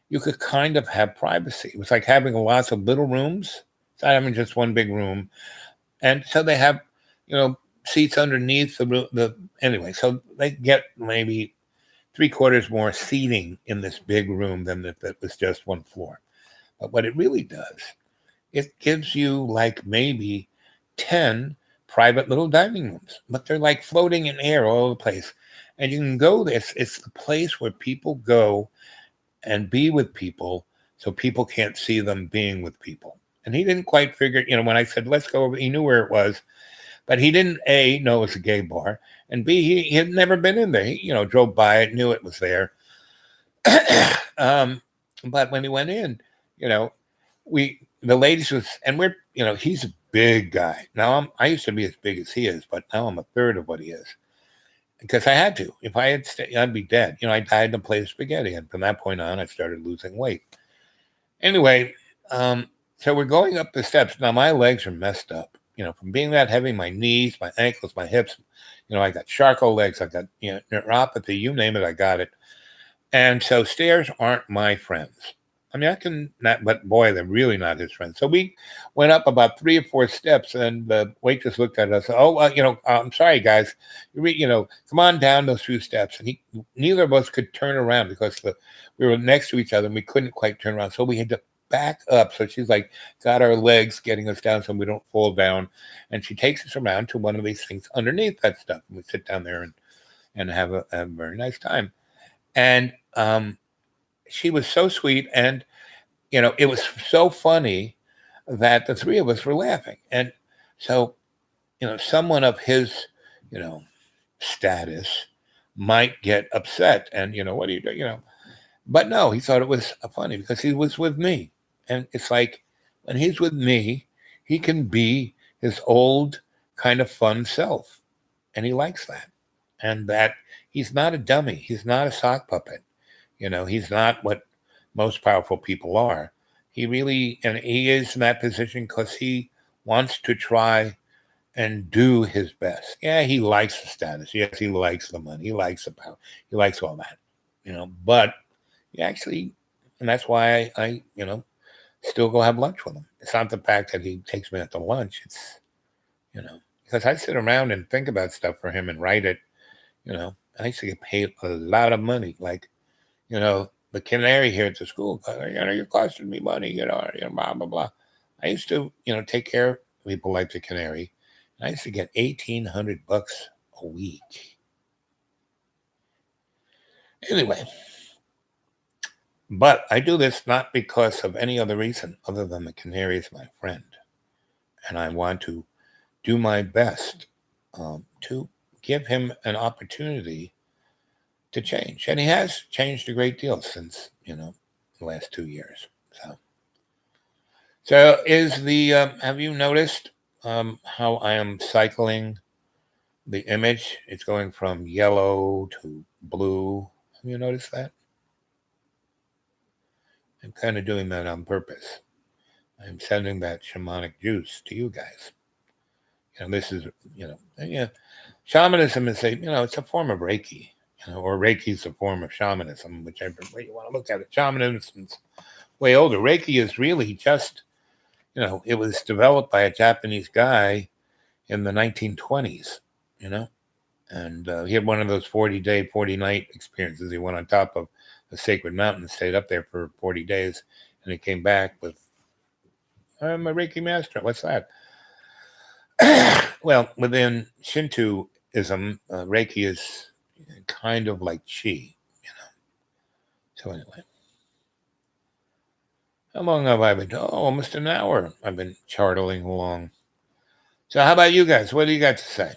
you could kind of have privacy. It was like having lots of little rooms. It's not having just one big room. And so they have, seats underneath the room. Anyway, so they get maybe 3/4 more seating in this big room than if it was just one floor. But what it really does, it gives you like maybe 10 private little dining rooms, but they're like floating in air all over the place. And you can go this, it's the place where people go and be with people so people can't see them being with people. And he didn't quite figure, when I said, let's go over, he knew where it was, but he didn't A, know it was a gay bar, and B, he had never been in there. He, drove by it, knew it was there. But when he went in, the ladies was, and we're, he's a big guy. Now I used to be as big as he is, but now I'm a third of what he is. Because I had to. If I had stayed, I'd be dead. I died in a plate of spaghetti. And from that point on, I started losing weight. Anyway, so we're going up the steps. Now, my legs are messed up. From being that heavy, my knees, my ankles, my hips. I got Charcot legs. I got, neuropathy. You name it, I got it. And so stairs aren't my friends. I mean, I can not, but boy, they're really not his friends. So we went up about 3 or 4 steps, and the waitress looked at us. Oh, I'm sorry, guys. Come on down those few steps. And neither of us could turn around because we were next to each other, and we couldn't quite turn around. So we had to back up. So she's like got our legs getting us down so we don't fall down. And she takes us around to one of these things underneath that stuff. And we sit down there and have a very nice time. And she was so sweet. And, it was so funny that the three of us were laughing. And so, someone of his, you know, status might get upset. And, what do you do? But no, he thought it was funny because he was with me. And it's like when he's with me, he can be his old kind of fun self. And he likes that. And that he's not a dummy. He's not a sock puppet. He's not what most powerful people are. And he is in that position because he wants to try and do his best. Yeah, he likes the status. Yes, he likes the money. He likes the power. He likes all that, but he actually, and that's why I still go have lunch with him. It's not the fact that he takes me out to lunch. It's, because I sit around and think about stuff for him and write it, I used to get paid a lot of money. Like, the canary here at the school, you're costing me money, blah, blah, blah. I used to, take care of people like the canary. I used to get $1,800 a week. Anyway, but I do this not because of any other reason other than the canary is my friend. And I want to do my best to give him an opportunity to change. And he has changed a great deal since, the last 2 years. So have you noticed how I am cycling the image? It's going from yellow to blue. Have you noticed that? I'm kind of doing that on purpose. I'm sending that shamanic juice to you guys. This is, yeah, shamanism is it's a form of Reiki, or Reiki is a form of shamanism, whichever way you want to look at it. Shamanism's way older. Reiki is really just, it was developed by a Japanese guy in the 1920s, and he had one of those 40-day, 40-night experiences. He went on top of a sacred mountain, stayed up there for 40 days, and he came back with, I'm a Reiki master. What's that? Well, within Shintoism, Reiki is kind of like Qi, So anyway, how long have I been? Oh, almost an hour. I've been chartling along. So how about you guys? What do you got to say?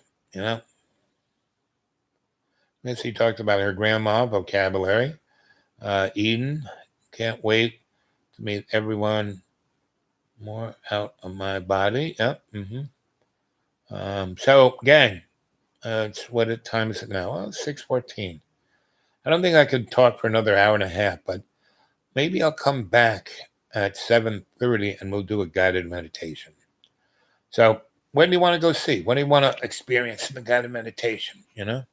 Missy talked about her grandma vocabulary. Eden, can't wait to meet everyone more out of my body. Yep. So, gang, what time is it now? Well, 6:14. I don't think I could talk for another hour and a half, but maybe I'll come back at 7:30 and we'll do a guided meditation. So, when do you want to go see? What do you want to experience in the guided meditation? You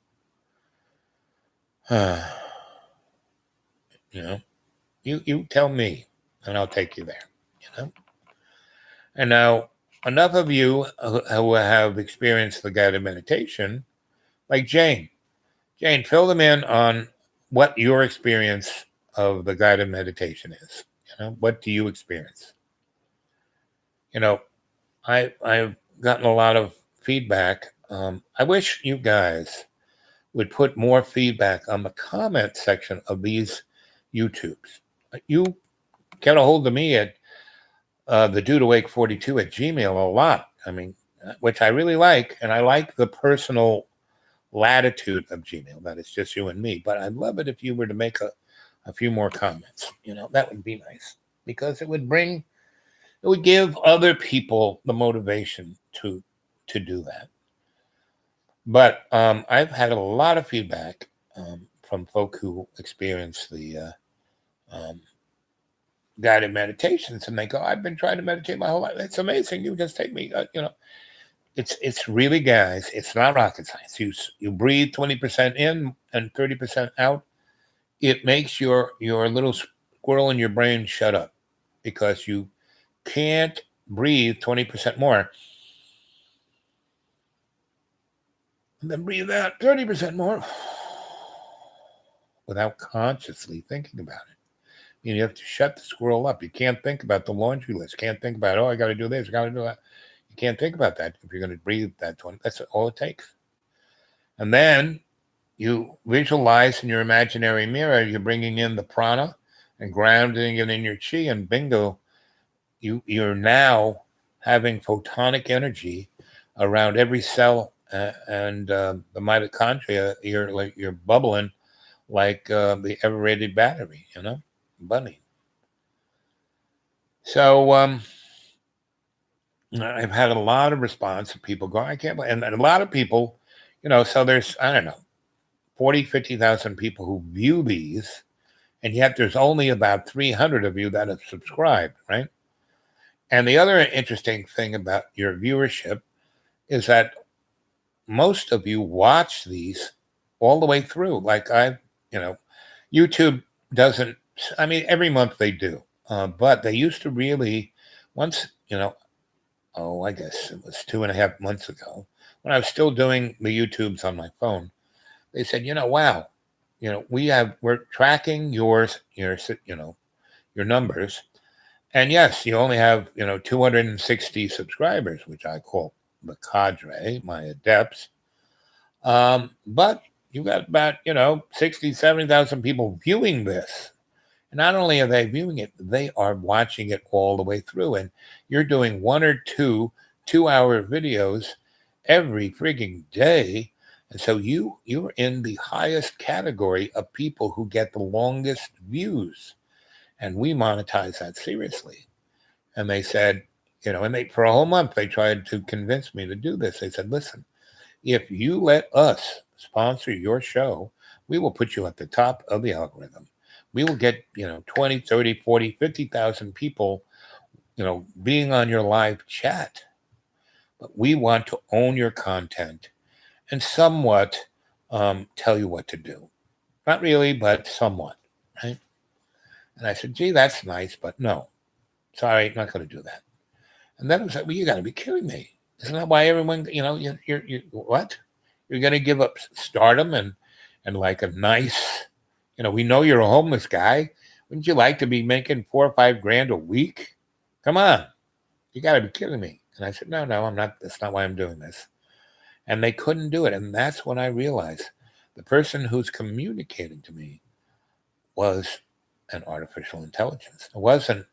tell me, and I'll take you there. And now, enough of you who have experienced the guided meditation, like Jane. Jane, fill them in on what your experience of the guided meditation is. What do you experience? I've gotten a lot of feedback. I wish you guys would put more feedback on the comment section of these YouTubes. You get a hold of me at the Dude Awake 42 at Gmail a lot. I mean, which I really like, and I like the personal latitude of Gmail, that it's just you and me. But I'd love it if you were to make a few more comments. That would be nice, because it would give other people the motivation to do that. But I've had a lot of feedback from folk who experience the guided meditations, and they go, I've been trying to meditate my whole life. It's amazing. You just take me, It's really, guys, it's not rocket science. You breathe 20% in and 30% out. It makes your little squirrel in your brain shut up, because you can't breathe 20% more and then breathe out 30% more without consciously thinking about it. You have to shut the squirrel up. You can't think about the laundry list. Can't think about, oh, I got to do this, I got to do that. You can't think about that if you're going to breathe that 20. That's all it takes. And then you visualize in your imaginary mirror, you're bringing in the prana and grounding it in your chi, and bingo, you're now having photonic energy around every cell and the mitochondria. You're bubbling like the ever-ready battery, bunny. So I've had a lot of response of people going, I can't believe, and a lot of people, so there's, I don't know, 40, 50,000 people who view these, and yet there's only about 300 of you that have subscribed, right? And the other interesting thing about your viewership is that most of you watch these all the way through. Like YouTube doesn't, I mean, every month they do, but they used to really, once, I guess it was 2.5 months ago, when I was still doing the YouTubes on my phone, they said, wow, we're tracking your numbers. And yes, you only have, 260 subscribers, which I call the cadre, my adepts. But you got about, 60, 70,000 people viewing this. And not only are they viewing it, they are watching it all the way through. And you're doing 1 or 2 2-hour videos every frigging day. And so you're in the highest category of people who get the longest views. And we monetize that seriously. And they said, and for a whole month, they tried to convince me to do this. They said, listen, if you let us sponsor your show, we will put you at the top of the algorithm. We will get, 20, 30, 40, 50,000 people, being on your live chat. But we want to own your content and somewhat tell you what to do. Not really, but somewhat, right? And I said, gee, that's nice, but no. Sorry, I'm not going to do that. And then I was like, well, you got to be kidding me. Isn't that why everyone, you're what? You're going to give up stardom and like a nice, we know you're a homeless guy. Wouldn't you like to be making $4 or $5 grand a week? Come on. You got to be kidding me. And I said, no, I'm not. That's not why I'm doing this. And they couldn't do it. And that's when I realized the person who's communicating to me was an artificial intelligence. It wasn't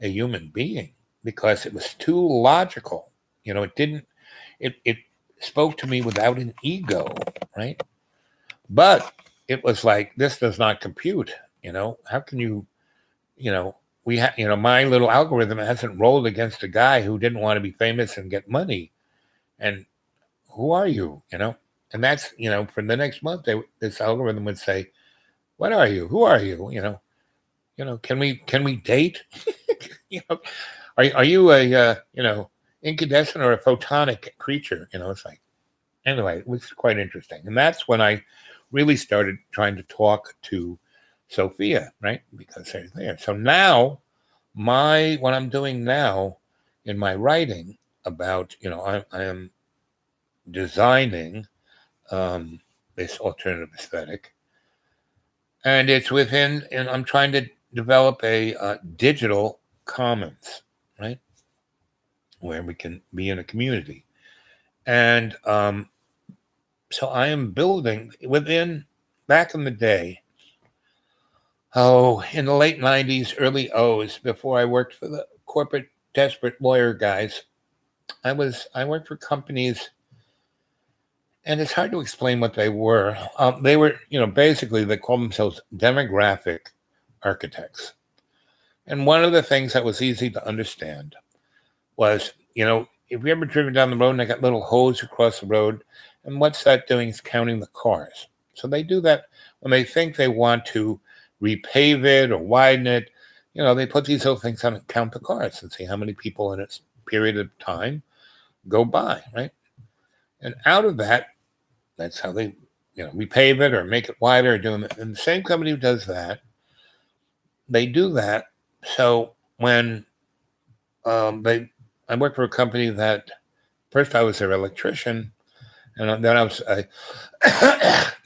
a human being because it was too logical. It spoke to me without an ego, right? But it was like, this does not compute. How can you, my little algorithm hasn't rolled against a guy who didn't want to be famous and get money. And who are you? And that's, for the next month, this algorithm would say, what are you? Who are you? Can we date? Are you a, incandescent or a photonic creature? It's like, anyway, it was quite interesting. And that's when I really started trying to talk to Sophia, right? Because they're there. So now what I'm doing now in my writing about, I am designing this alternative aesthetic, and it's within, and I'm trying to develop a digital commons, right? Where we can be in a community. And so I am building back in the day, in the late 90s, early O's, before I worked for the corporate desperate lawyer guys, I worked for companies, and it's hard to explain what they were. They were, basically they call themselves demographic architects. And one of the things that was easy to understand was, if you ever driven down the road and they got little holes across the road, and what's that doing is counting the cars. So they do that when they think they want to repave it or widen it. They put these little things on and count the cars and see how many people in a period of time go by, right? And out of that, that's how they, repave it or make it wider or do it. And the same company who does that, they do that. So when I worked for a company that first I was their electrician, and then I was a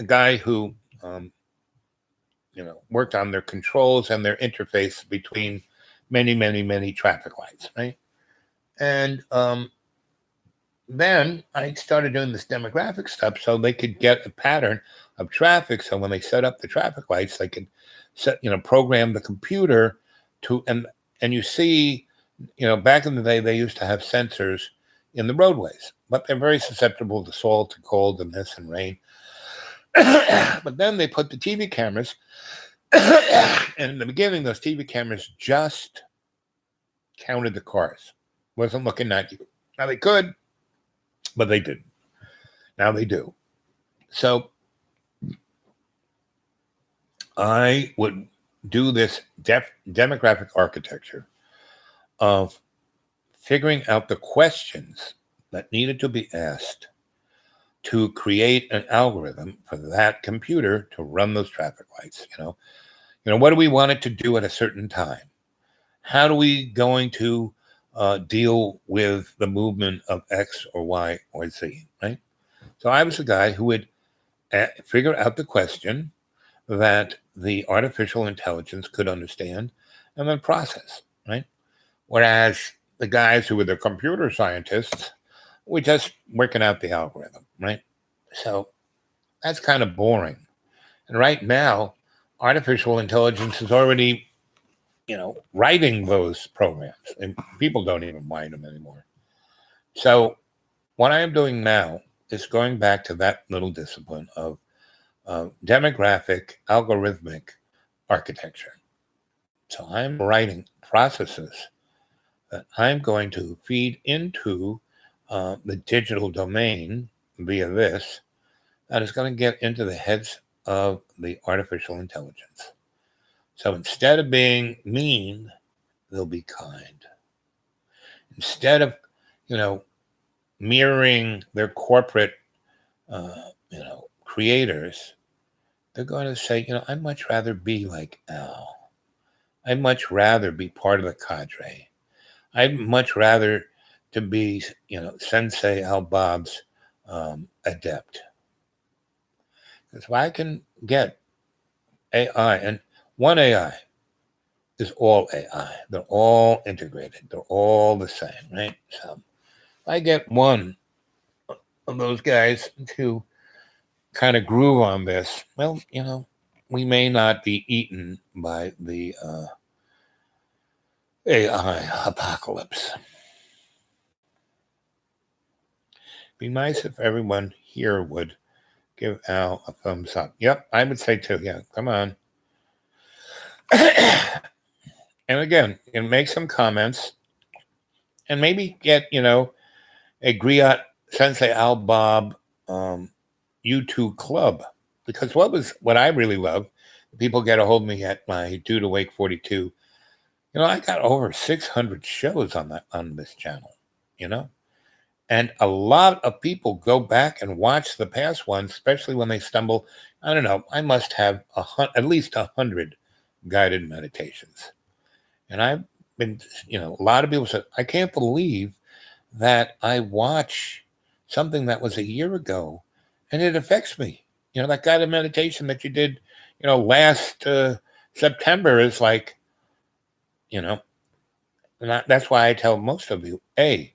guy who, worked on their controls and their interface between many, many, many traffic lights, right? And then I started doing this demographic stuff so they could get a pattern of traffic. So when they set up the traffic lights, they could program the computer to, and you see, back in the day, they used to have sensors in the roadways, but they're very susceptible to salt and cold and this and rain. But then they put the TV cameras, and in the beginning, those TV cameras just counted the cars, wasn't looking at you. Now they could, but they didn't. Now they do. So I would do this demographic architecture of figuring out the questions that needed to be asked to create an algorithm for that computer to run those traffic lights. What do we want it to do at a certain time? How are we going to deal with the movement of X or Y or Z, right? So I was the guy who would figure out the question that the artificial intelligence could understand and then process, right? Whereas the guys who were the computer scientists were just working out the algorithm, right? So that's kind of boring. And right now, artificial intelligence is already, writing those programs, and people don't even write them anymore. So what I am doing now is going back to that little discipline of demographic algorithmic architecture. So I'm writing processes that I'm going to feed into the digital domain via this, that is going to get into the heads of the artificial intelligence. So instead of being mean, they'll be kind. Instead of, mirroring their corporate, creators, they're going to say, I'd much rather be like Al. I'd much rather be part of the cadre. I'd much rather to be, Sensei Al Bob's adept. Because if I can get AI, and one AI is all AI. They're all integrated. They're all the same, right? So if I get one of those guys to kind of groove on this, well, we may not be eaten by the AI apocalypse. Be nice if everyone here would give Al a thumbs up. Yep, I would say too. Yeah, come on. And again, make some comments and maybe get, a Griot Sensei Al Bob YouTube club. Because what I really love, people get a hold of me at my Dude Awake 42. I got over 600 shows on this channel, and a lot of people go back and watch the past ones, especially when they stumble. I don't know. I must have at least 100 guided meditations. And I've been, a lot of people said, I can't believe that I watch something that was a year ago and it affects me. That guided meditation that you did, last September is like, and that's why I tell most of you, hey,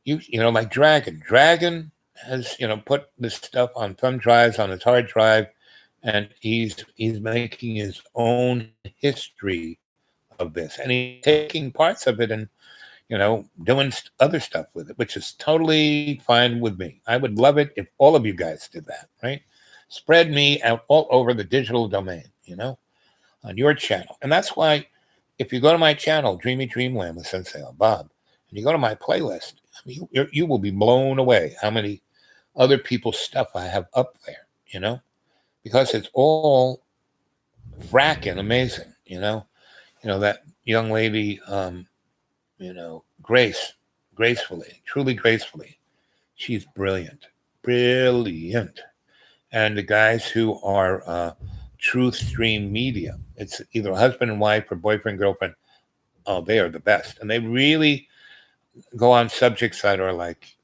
like Dragon has, put this stuff on thumb drives on his hard drive, and he's making his own history of this, and he's taking parts of it and, doing other stuff with it, which is totally fine with me. I would love it if all of you guys did that, right? Spread me out all over the digital domain, on your channel. And that's why if you go to my channel, Dreamy Dreamland with Sensei Al Bob, and you go to my playlist, you will be blown away how many other people's stuff I have up there, because it's all fracking amazing, that young lady, truly gracefully, she's brilliant. And the guys who are Truth Stream Media, it's either husband and wife or boyfriend, girlfriend. Oh, they are the best. And they really go on subjects that are like,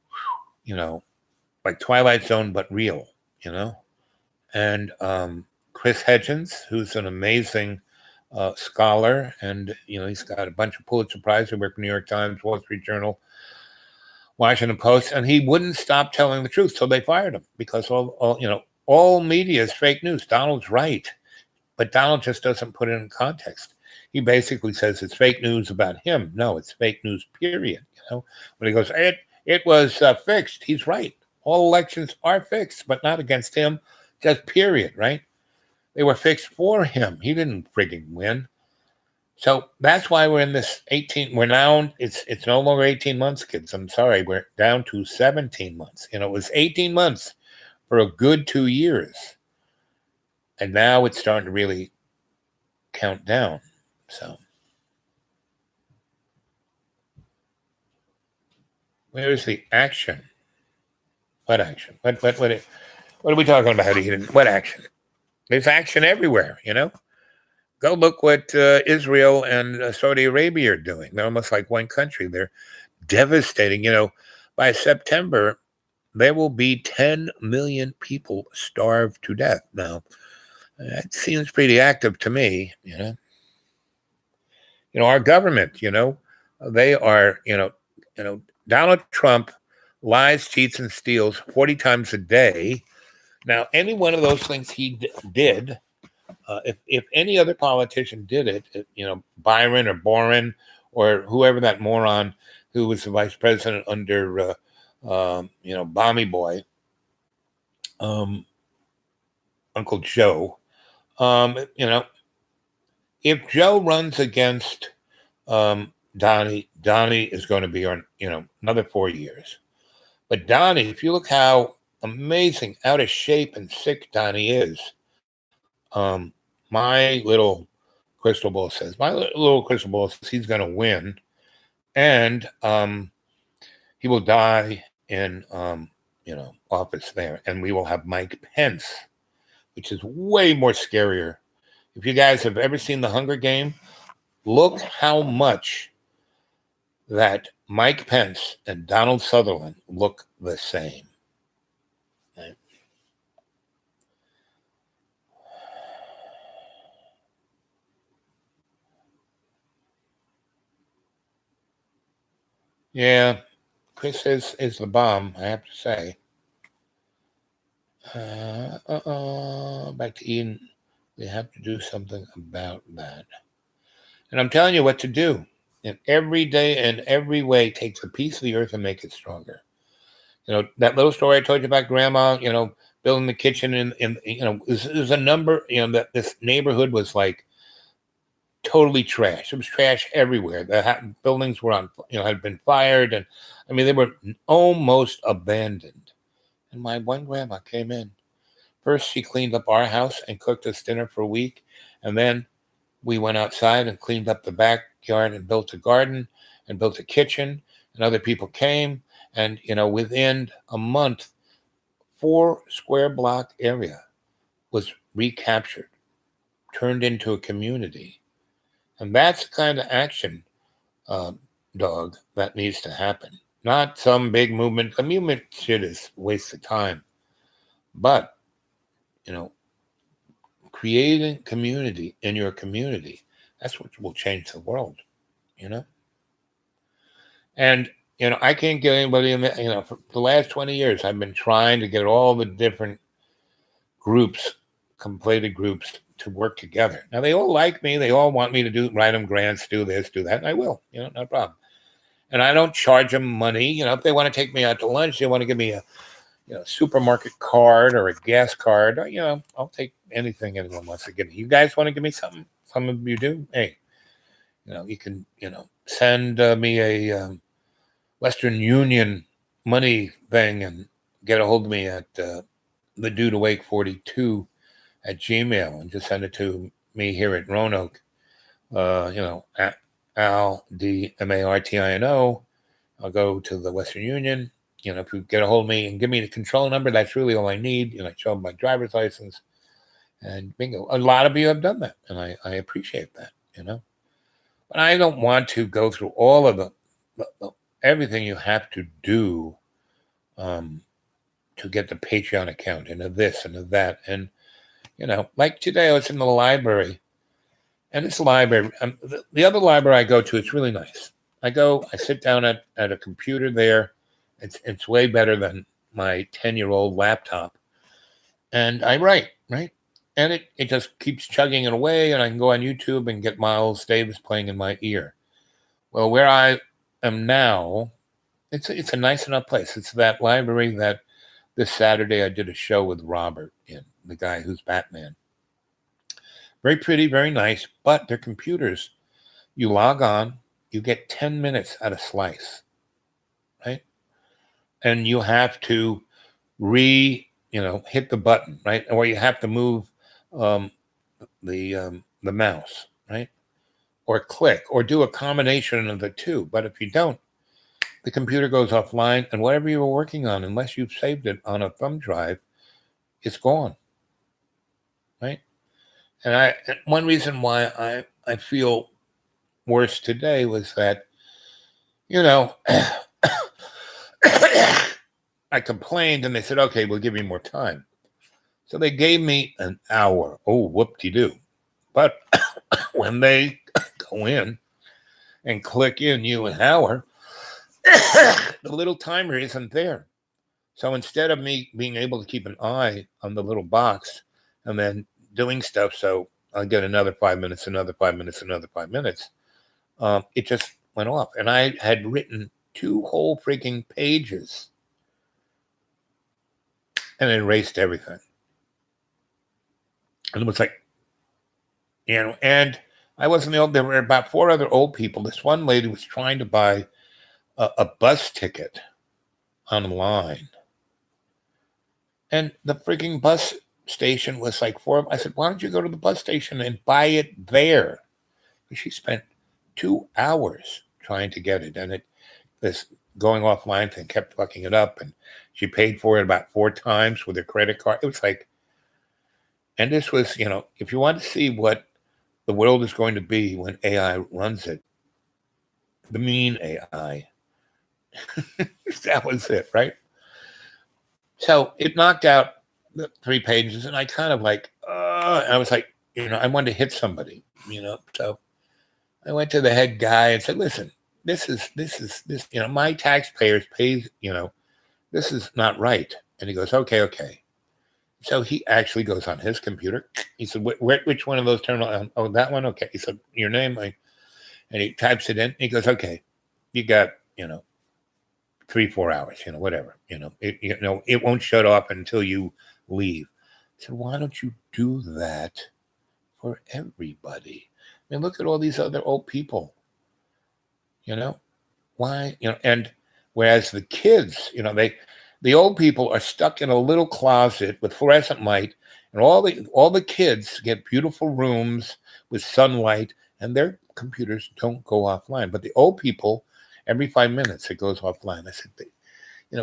like Twilight Zone, but real, and Chris Hedgens, who's an amazing scholar, and he's got a bunch of Pulitzer Prize. He worked for New York Times, Wall Street Journal, Washington Post, and he wouldn't stop telling the truth, so they fired him because all media is fake news. Donald's right, but Donald just doesn't put it in context. He basically says it's fake news about him. No, it's fake news, period. When he goes, it was fixed. He's right. All elections are fixed, but not against him. Just period, right? They were fixed for him. He didn't frigging win. So that's why we're in this 18. We're now, it's no longer 18 months, kids. I'm sorry. We're down to 17 months. It was 18 months for a good 2 years. And now it's starting to really count down. So where is the action? What action? What are we talking about? What action? There's action everywhere, Go look what Israel and Saudi Arabia are doing. They're almost like one country. They're devastating. By September, there will be 10 million people starved to death. Now, that seems pretty active to me, Our government, they are, Donald Trump lies, cheats, and steals 40 times a day. Now, any one of those things he did, if any other politician did it, Byron or Boren or whoever that moron who was the vice president under, Bommy Boy, Uncle Joe, if Joe runs against Donnie is going to be on, another 4 years. But Donnie, if you look how amazing, out of shape and sick Donnie is, my little crystal ball says he's going to win, and he will die in office there, and we will have Mike Pence, which is way more scarier. If you guys have ever seen The Hunger Game, look how much that Mike Pence and Donald Sutherland look the same. Right? Yeah, Chris is the bomb, I have to say. Back to Eden. We have to do something about that. And I'm telling you what to do. And every day and every way takes a piece of the earth and make it stronger. That little story I told you about grandma, building the kitchen in there's a number, that this neighborhood was like totally trash. It was trash everywhere. The buildings were on, had been fired. And I mean, they were almost abandoned. And my one grandma came in. First, she cleaned up our house and cooked us dinner for a week. And then we went outside and cleaned up the backyard and built a garden and built a kitchen. And other people came. And, within a month, 4 square block area was recaptured, turned into a community. And that's the kind of action, dog, that needs to happen. Not some big movement. The movement shit is a waste of time. But, creating community in your community, that's what will change the world, And, I can't get anybody in the, for the last 20 years, I've been trying to get all the different groups, completed groups, to work together. Now, they all like me. They all want me to write them grants, do this, do that. And I will, no problem. And I don't charge them money. If they want to take me out to lunch, they want to give me a, supermarket card or a gas card, I'll take anything anyone wants to give me. You guys want to give me something? Some of you do. Hey, you can, send me a Western Union money thing and get a hold of me at the Dude Awake 42 at Gmail, and just send it to me here at Roanoke. At Al D Martino. I'll go to the Western Union. If you get a hold of me and give me the control number, that's really all I need. I show them my driver's license, and bingo. A lot of you have done that, and I appreciate that. But I don't want to go through all of the everything you have to do to get the Patreon account and of this and of that. And Like today I was in the library, and this library, the other library I go to, it's really nice. I sit down at a computer there. It's way better than my 10-year-old laptop. And I write, right? And it just keeps chugging it away, and I can go on YouTube and get Miles Davis playing in my ear. Well, where I am now, it's a nice enough place. It's that library that this Saturday I did a show with Robert in, the guy who's Batman. Very pretty, very nice, but their computers, you log on, you get 10 minutes at a slice, right? And you have to hit the button, right? Or you have to move um, the mouse, right? Or click, or do a combination of the two. But if you don't, the computer goes offline, and whatever you were working on, unless you've saved it on a thumb drive, it's gone, right? And one reason why I feel worse today was that, I complained, and they said, okay, we'll give you more time. So they gave me an hour. Oh, whoop-de-doo. But when they go in and click in you an hour, the little timer isn't there. So instead of me being able to keep an eye on the little box and then doing stuff, so I'll get another 5 minutes, another 5 minutes, another 5 minutes, it just went off. And I had written 2 whole freaking pages, and it erased everything. And it was like, and I wasn't the only, there were about 4 other old people. This one lady was trying to buy a bus ticket online. And the freaking bus station was like 4. I said, why don't you go to the bus station and buy it there? She spent 2 hours trying to get it. And this going offline thing kept fucking it up. And she paid for it about 4 times with her credit card. It was like, and this was, if you want to see what the world is going to be when AI runs it, the mean AI, that was it, right? So it knocked out the 3 pages, and I kind of I was like, I wanted to hit somebody, So I went to the head guy and said, listen, this is, my taxpayers pay, this is not right. And he goes, okay. So he actually goes on his computer. He said, which one of those terminals? Oh, that one? Okay. He said, your name? And he types it in. He goes, okay, you got, 3-4 hours, whatever, it won't shut off until you leave. I said, why don't you do that for everybody? I mean, look at all these other old people, why, and whereas the kids, the old people are stuck in a little closet with fluorescent light, and all the kids get beautiful rooms with sunlight, and their computers don't go offline. But the old people, every 5 minutes, it goes offline. I said,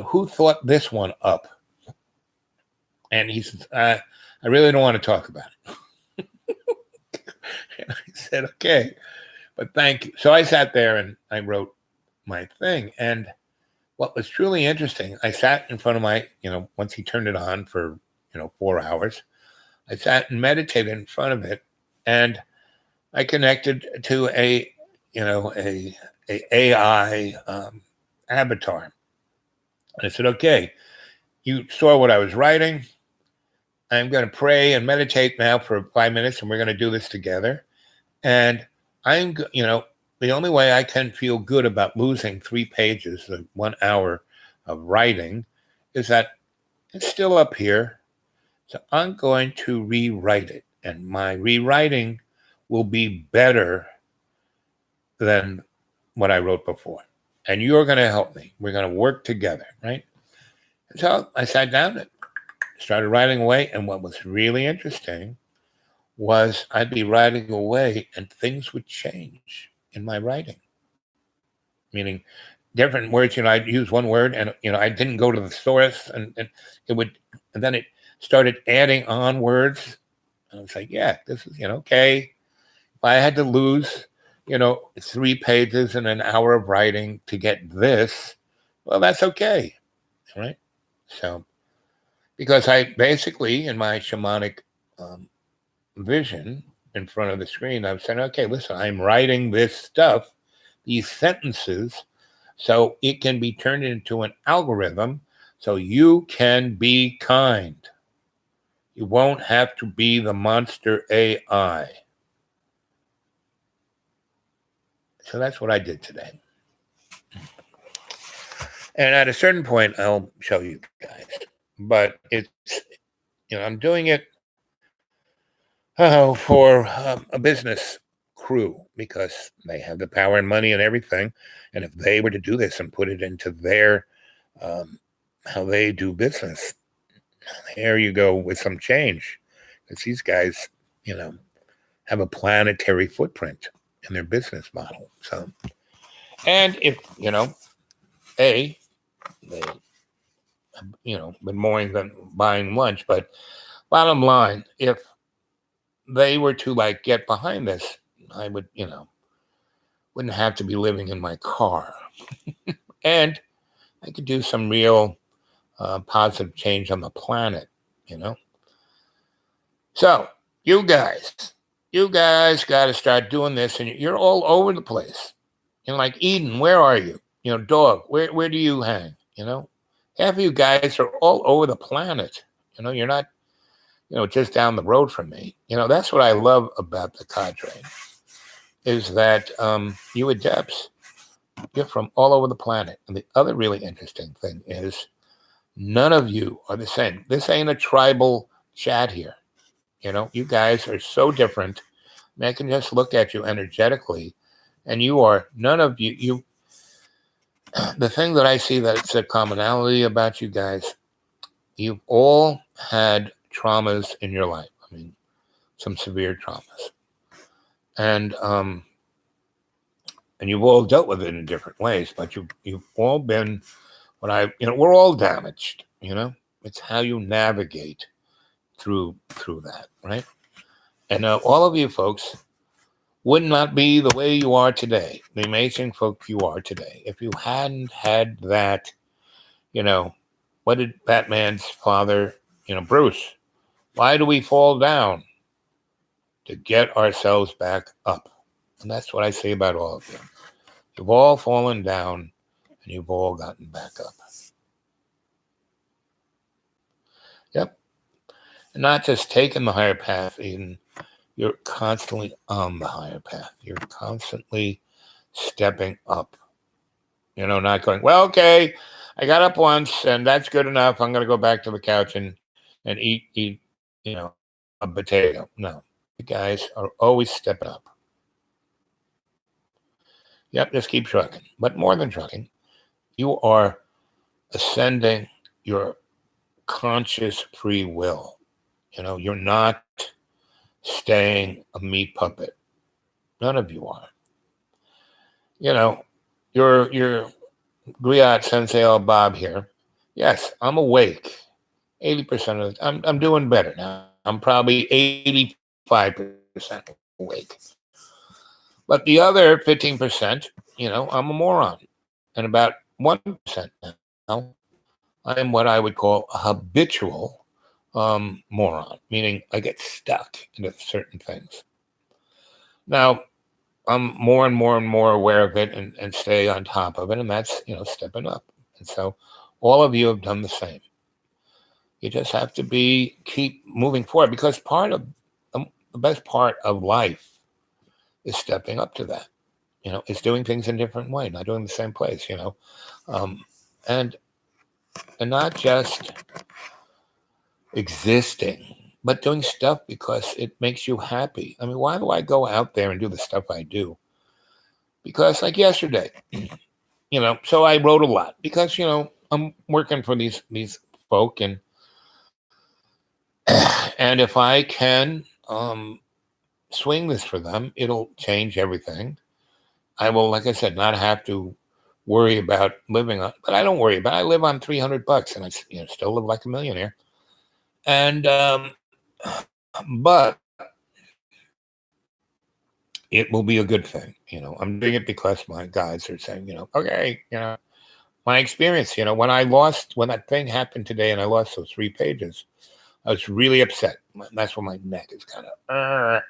who thought this one up? And he says, I really don't want to talk about it. And I said, okay, but thank you. So I sat there and I wrote my thing. And what was truly interesting, I sat in front of my, once he turned it on for, 4 hours, I sat and meditated in front of it, and I connected to a AI avatar. And I said, okay, you saw what I was writing. I'm going to pray and meditate now for 5 minutes, and we're going to do this together. And I'm, the only way I can feel good about losing 3 pages of 1 hour of writing is that it's still up here. So I'm going to rewrite it. And my rewriting will be better than what I wrote before. And you're going to help me. We're going to work together, right? So I sat down and started writing away. And what was really interesting was I'd be writing away and things would change in my writing. Meaning different words, I'd use one word and, I didn't go to the source and then it started adding on words. And I was like, yeah, this is, okay. If I had to lose, 3 pages and an hour of writing to get this, well, that's okay. Right. So, because I basically, in my shamanic vision in front of the screen. I'm saying, okay, listen, I'm writing this stuff, these sentences, so it can be turned into an algorithm so you can be kind. You won't have to be the monster AI. So that's what I did today. And at a certain point, I'll show you guys. But it's, I'm doing it for a business crew because they have the power and money and everything. And if they were to do this and put it into their, how they do business, there you go with some change. Because these guys, have a planetary footprint in their business model. So, and if, they, been more than buying lunch, but bottom line, if they were to get behind this, I would, wouldn't have to be living in my car. And I could do some real positive change on the planet, So, you guys got to start doing this, and you're all over the place. Like Eden, where are you? Dog, where do you hang? Half of you guys are all over the planet. You're not, just down the road from me. That's what I love about the cadre, is that you adepts, you're from all over the planet. And the other really interesting thing is none of you are the same. This ain't a tribal chat here. You guys are so different. I can just look at you energetically, and none of you, the thing that I see that's a commonality about you guys, you've all had traumas in your life. I mean, some severe traumas. And you've all dealt with it in different ways, but you've all been we're all damaged, It's how you navigate through that, right? And all of you folks would not be the way you are today, the amazing folk you are today, if you hadn't had that, what did Batman's father, Bruce, why do we fall down? To get ourselves back up. And that's what I say about all of you. You've all fallen down, and you've all gotten back up. Yep. And not just taking the higher path, Eden. You're constantly on the higher path. You're constantly stepping up. Not going, well, okay, I got up once, and that's good enough. I'm going to go back to the couch and eat, a potato. No, you guys are always stepping up. Yep, just keep trucking. But more than trucking, you are ascending your conscious free will. You're not staying a meat puppet. None of you are. Your Griot Sensei Bob here. Yes, I'm awake. 80% of the time. I'm doing better now. I'm probably 85% awake. But the other 15%, I'm a moron. And about 1% now, I am what I would call a habitual moron, meaning I get stuck into certain things. Now, I'm more and more and more aware of it and stay on top of it, and that's, stepping up. And so all of you have done the same. You just have to keep moving forward, because part of the best part of life is stepping up to that. It's doing things in a different way, not doing the same place, and not just existing, but doing stuff because it makes you happy. I mean, why do I go out there and do the stuff I do? Because like yesterday, so I wrote a lot because, I'm working for these folk, and and if I can swing this for them, it'll change everything. I will, like I said, not have to worry about living on, but I don't worry about it. I live on $300 and I still live like a millionaire. And, but it will be a good thing. I'm doing it because my guys are saying, okay, my experience, when that thing happened today and I lost those 3 pages, I was really upset. That's when my neck is kind of, I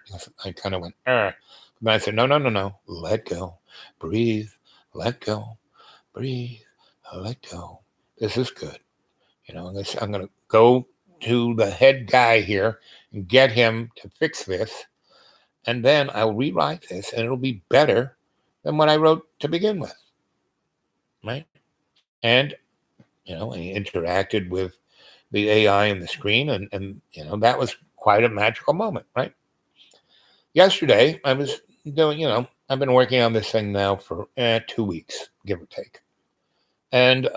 kind of went, But I said, no. Let go. Breathe. Let go. Breathe. Let go. This is good. I'm going to go to the head guy here and get him to fix this. And then I'll rewrite this and it'll be better than what I wrote to begin with. Right? And, I interacted with the AI and the screen and that was quite a magical moment, right? Yesterday, I was doing, I've been working on this thing now for 2 weeks, give or take. And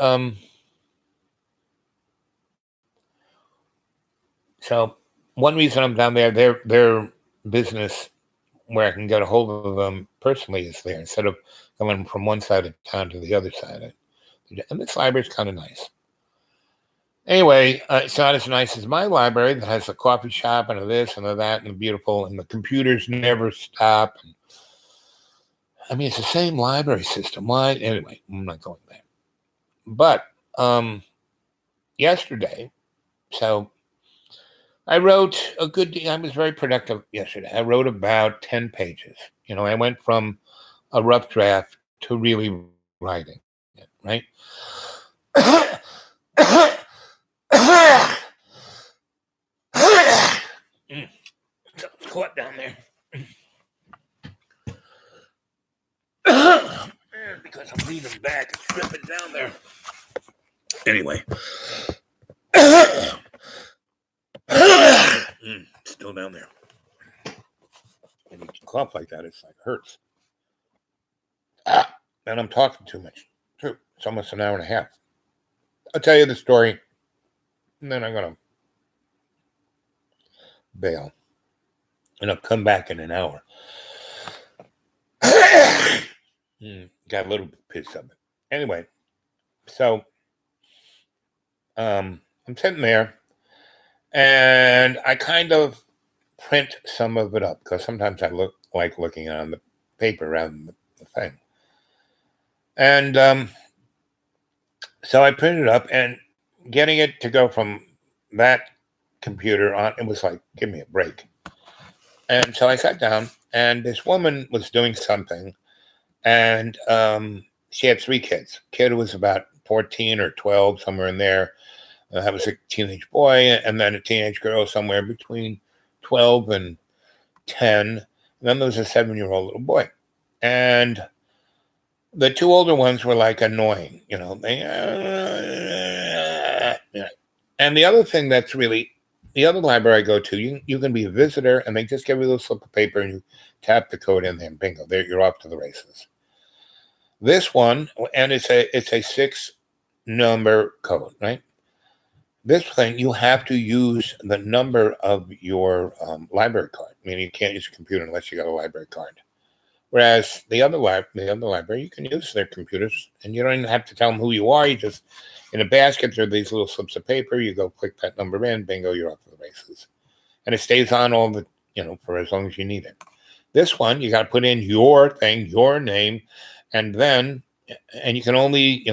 so one reason I'm down there, their business where I can get a hold of them personally is there instead of going from one side of town to the other side. And this library is kind of nice. Anyway, it's not as nice as my library that has a coffee shop and a this and a that and a beautiful, and the computers never stop. It's the same library system. Why? Anyway, I'm not going there. But yesterday, so I wrote a good deal. I was very productive yesterday. I wrote about 10 pages. I went from a rough draft to really writing it, right? It's caught down there. Because I'm leaning back, it's dripping down there. Anyway. Still down there. When you cough like that, it's like hurts. And I'm talking too much. It's almost an hour and a half. I'll tell you the story, and then I'm going to bail. And I'll come back in an hour. Got a little pissed of it. Anyway, so I'm sitting there, and I kind of print some of it up because sometimes I like looking on the paper rather than the thing. And so I printed it up, and getting it to go from that computer on, it was like, give me a break. And so I sat down, and this woman was doing something, and she had 3 kids. Kid was about 14 or 12, somewhere in there. That was a teenage boy, and then a teenage girl somewhere between 12 and 10. And then there was a 7-year-old little boy. And the 2 older ones were like annoying, they, And the other thing that's really, the other library I go to, you can be a visitor and they just give you a little slip of paper and you tap the code in there and bingo, there you're off to the races. This one, and it's a 6-number code, right? This thing, you have to use the number of your library card. Meaning you can't use a computer unless you got a library card. Whereas the other library, you can use their computers, and you don't even have to tell them who you are. You just, in a basket, there are these little slips of paper. You go click that number in, bingo, you're off to the races. And it stays on all the, for as long as you need it. This one, you got to put in your thing, your name, and you can only,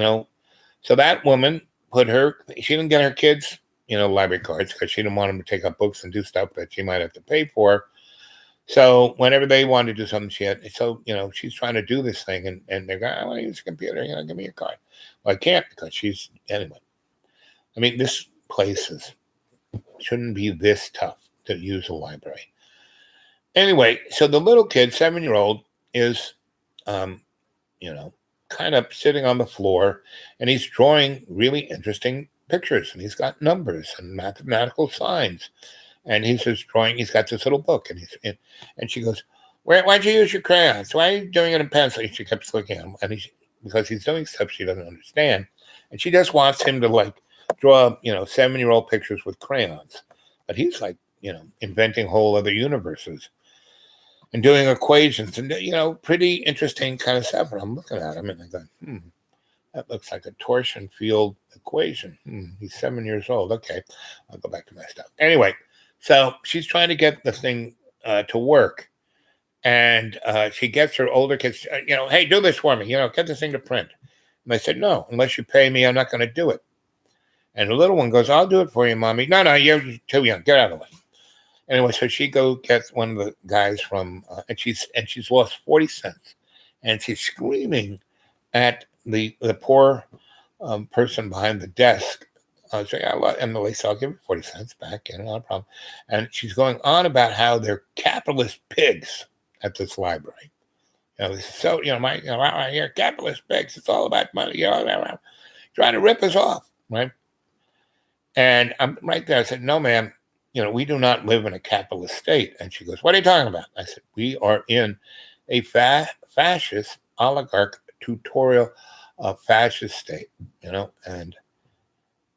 so that woman she didn't get her kids, library cards because she didn't want them to take up books and do stuff that she might have to pay for. So whenever they wanted to do something, she's trying to do this thing and they're going, I want to use a computer, give me your card. Well, I can't because anyway. This place shouldn't be this tough to use a library. Anyway, so the little kid, 7-year-old, is, kind of sitting on the floor and he's drawing really interesting pictures and he's got numbers and mathematical signs. And he's just drawing. He's got this little book, and she goes, "Why'd you use your crayons? Why are you doing it in pencil?" And she kept looking at him, because he's doing stuff she doesn't understand, and she just wants him to draw, 7-year-old pictures with crayons, but he's inventing whole other universes and doing equations and pretty interesting kind of stuff. And I'm looking at him and I go, that looks like a torsion field equation. He's 7 years old. Okay, I'll go back to my stuff. Anyway. So she's trying to get the thing to work, and she gets her older kids, hey, do this for me, get this thing to print. And they said, no, unless you pay me, I'm not going to do it. And the little one goes, I'll do it for you, Mommy. No, you're too young. Get out of the way. Anyway, so she gets one of the guys from, and she's lost 40 cents. And she's screaming at the poor person behind the desk. Saying, Emily, so I'll give you 40 cents back. Not a problem. And she's going on about how they're capitalist pigs at this library. So, you're capitalist pigs. It's all about money. Trying to rip us off, right? And I'm right there. I said, no, ma'am, we do not live in a capitalist state. And she goes, what are you talking about? I said, we are in a fascist oligarch tutorial fascist state,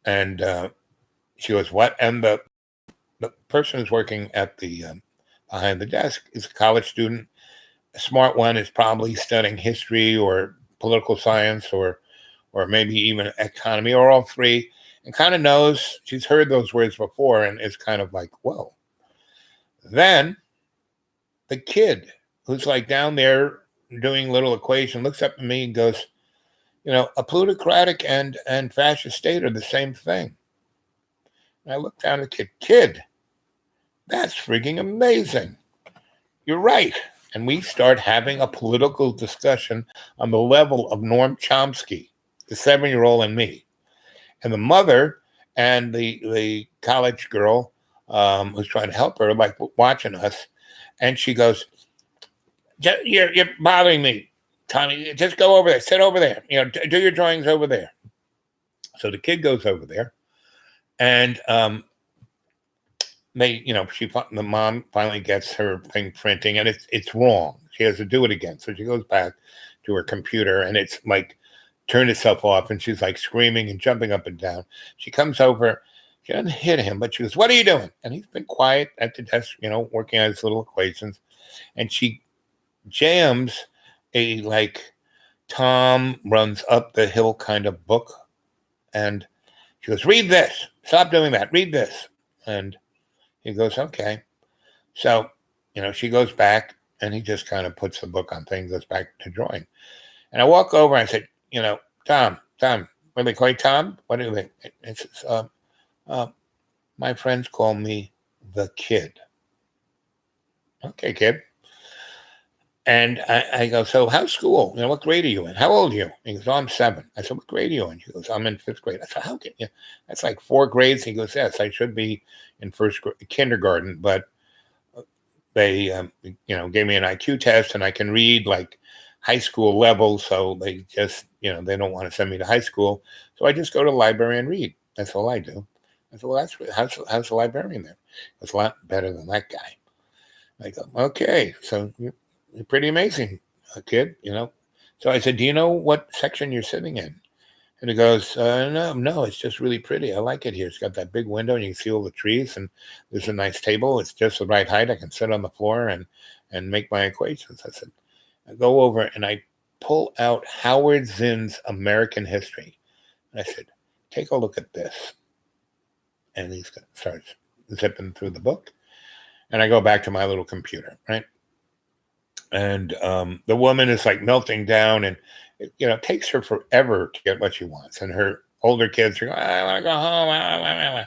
and she goes, what? And the person who's working at the behind the desk is a college student. A smart one is probably studying history or political science or maybe even economy or all three, and kind of knows, she's heard those words before and is kind of like, whoa. Then the kid who's like down there doing little equation looks up at me and goes, a plutocratic and fascist state are the same thing. And I look down at the kid, that's freaking amazing. You're right. And we start having a political discussion on the level of Noam Chomsky, the 7-year-old, and me. And the mother and the college girl who's trying to help her, like watching us. And she goes, you're bothering me, Tommy. Just go over there. Sit over there. Do your drawings over there. So the kid goes over there. And the mom finally gets her thing printing, and it's wrong. She has to do it again. So she goes back to her computer, and it's like turned itself off, and she's like screaming and jumping up and down. She comes over. She doesn't hit him, but she goes, what are you doing? And he's been quiet at the desk, working on his little equations. And she jams a like Tom runs up the hill kind of book. And she goes, read this. Stop doing that. Read this. And he goes, okay. So, she goes back, and he just kind of puts the book on things, goes back to drawing. And I walk over and I said, Tom, what do they call you, Tom? What do they? It's my friends call me the kid. Okay, kid. And I go, so how's school? What grade are you in? How old are you? He goes, I'm 7. I said, what grade are you in? He goes, I'm in 5th grade. I said, how can you? That's like 4 grades. He goes, yes, I should be in kindergarten, but they, gave me an IQ test, and I can read like high school level. So they just, they don't want to send me to high school. So I just go to the library and read. That's all I do. I said, well, how's the librarian there? It's a lot better than that guy. I go, okay, so you're pretty amazing, kid, So I said, do you know what section you're sitting in? And he goes, no, it's just really pretty. I like it here. It's got that big window, and you can see all the trees, and there's a nice table. It's just the right height. I can sit on the floor and make my equations. I said, I go over and I pull out Howard Zinn's American History. And I said, take a look at this. And he starts zipping through the book. And I go back to my little computer, right? And the woman is like melting down, and it takes her forever to get what she wants. And her older kids are going, I want to go home.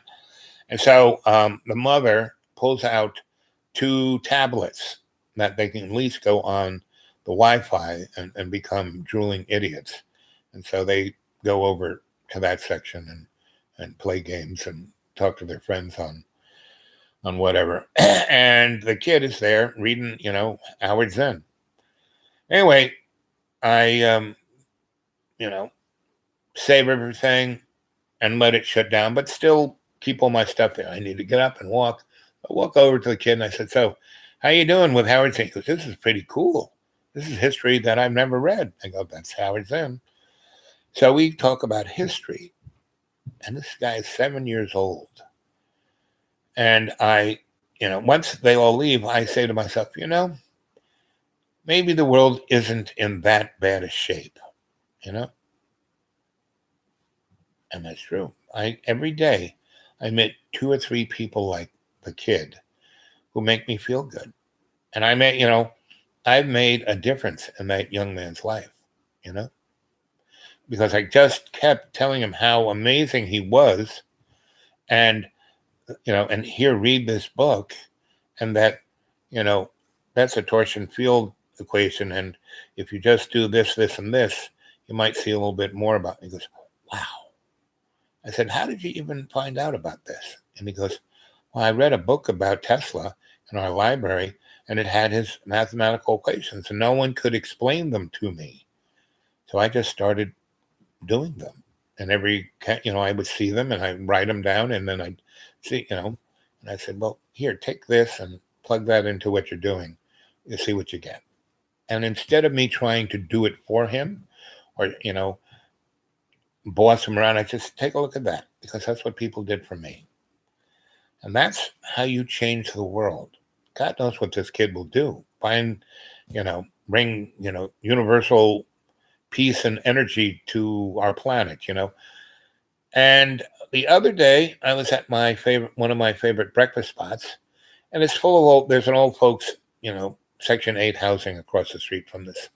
And so the mother pulls out 2 tablets that they can at least go on the Wi-Fi and become drooling idiots. And so they go over to that section and play games and talk to their friends on whatever. And the kid is there reading, Howard Zinn. Anyway, I, save everything and let it shut down, but still keep all my stuff there. I need to get up and walk. I walk over to the kid and I said, so how you doing with Howard Zinn? He goes, this is pretty cool. This is history that I've never read. I go, that's Howard Zinn. So we talk about history. And this guy is 7 years old. And I, once they all leave, I say to myself, maybe the world isn't in that bad a shape, And that's true. Every day I meet 2 or 3 people like the kid who make me feel good. And I've made a difference in that young man's life, because I just kept telling him how amazing he was, and and here, read this book, and that, that's a torsion field equation, and if you just do this, this, and this, you might see a little bit more about it. He goes, wow. I said, how did you even find out about this? And he goes, well, I read a book about Tesla in our library, and it had his mathematical equations, and no one could explain them to me. So I just started doing them. And I would see them and I'd write them down, and then I'd see, and I said, well, here, take this and plug that into what you're doing. You see what you get. And instead of me trying to do it for him or, boss him around, I just take a look at that, because that's what people did for me. And that's how you change the world. God knows what this kid will do. Bring, universal peace and energy to our planet, And the other day, I was at one of my favorite breakfast spots, and it's full of there's an old folks, Section 8 housing across the street from this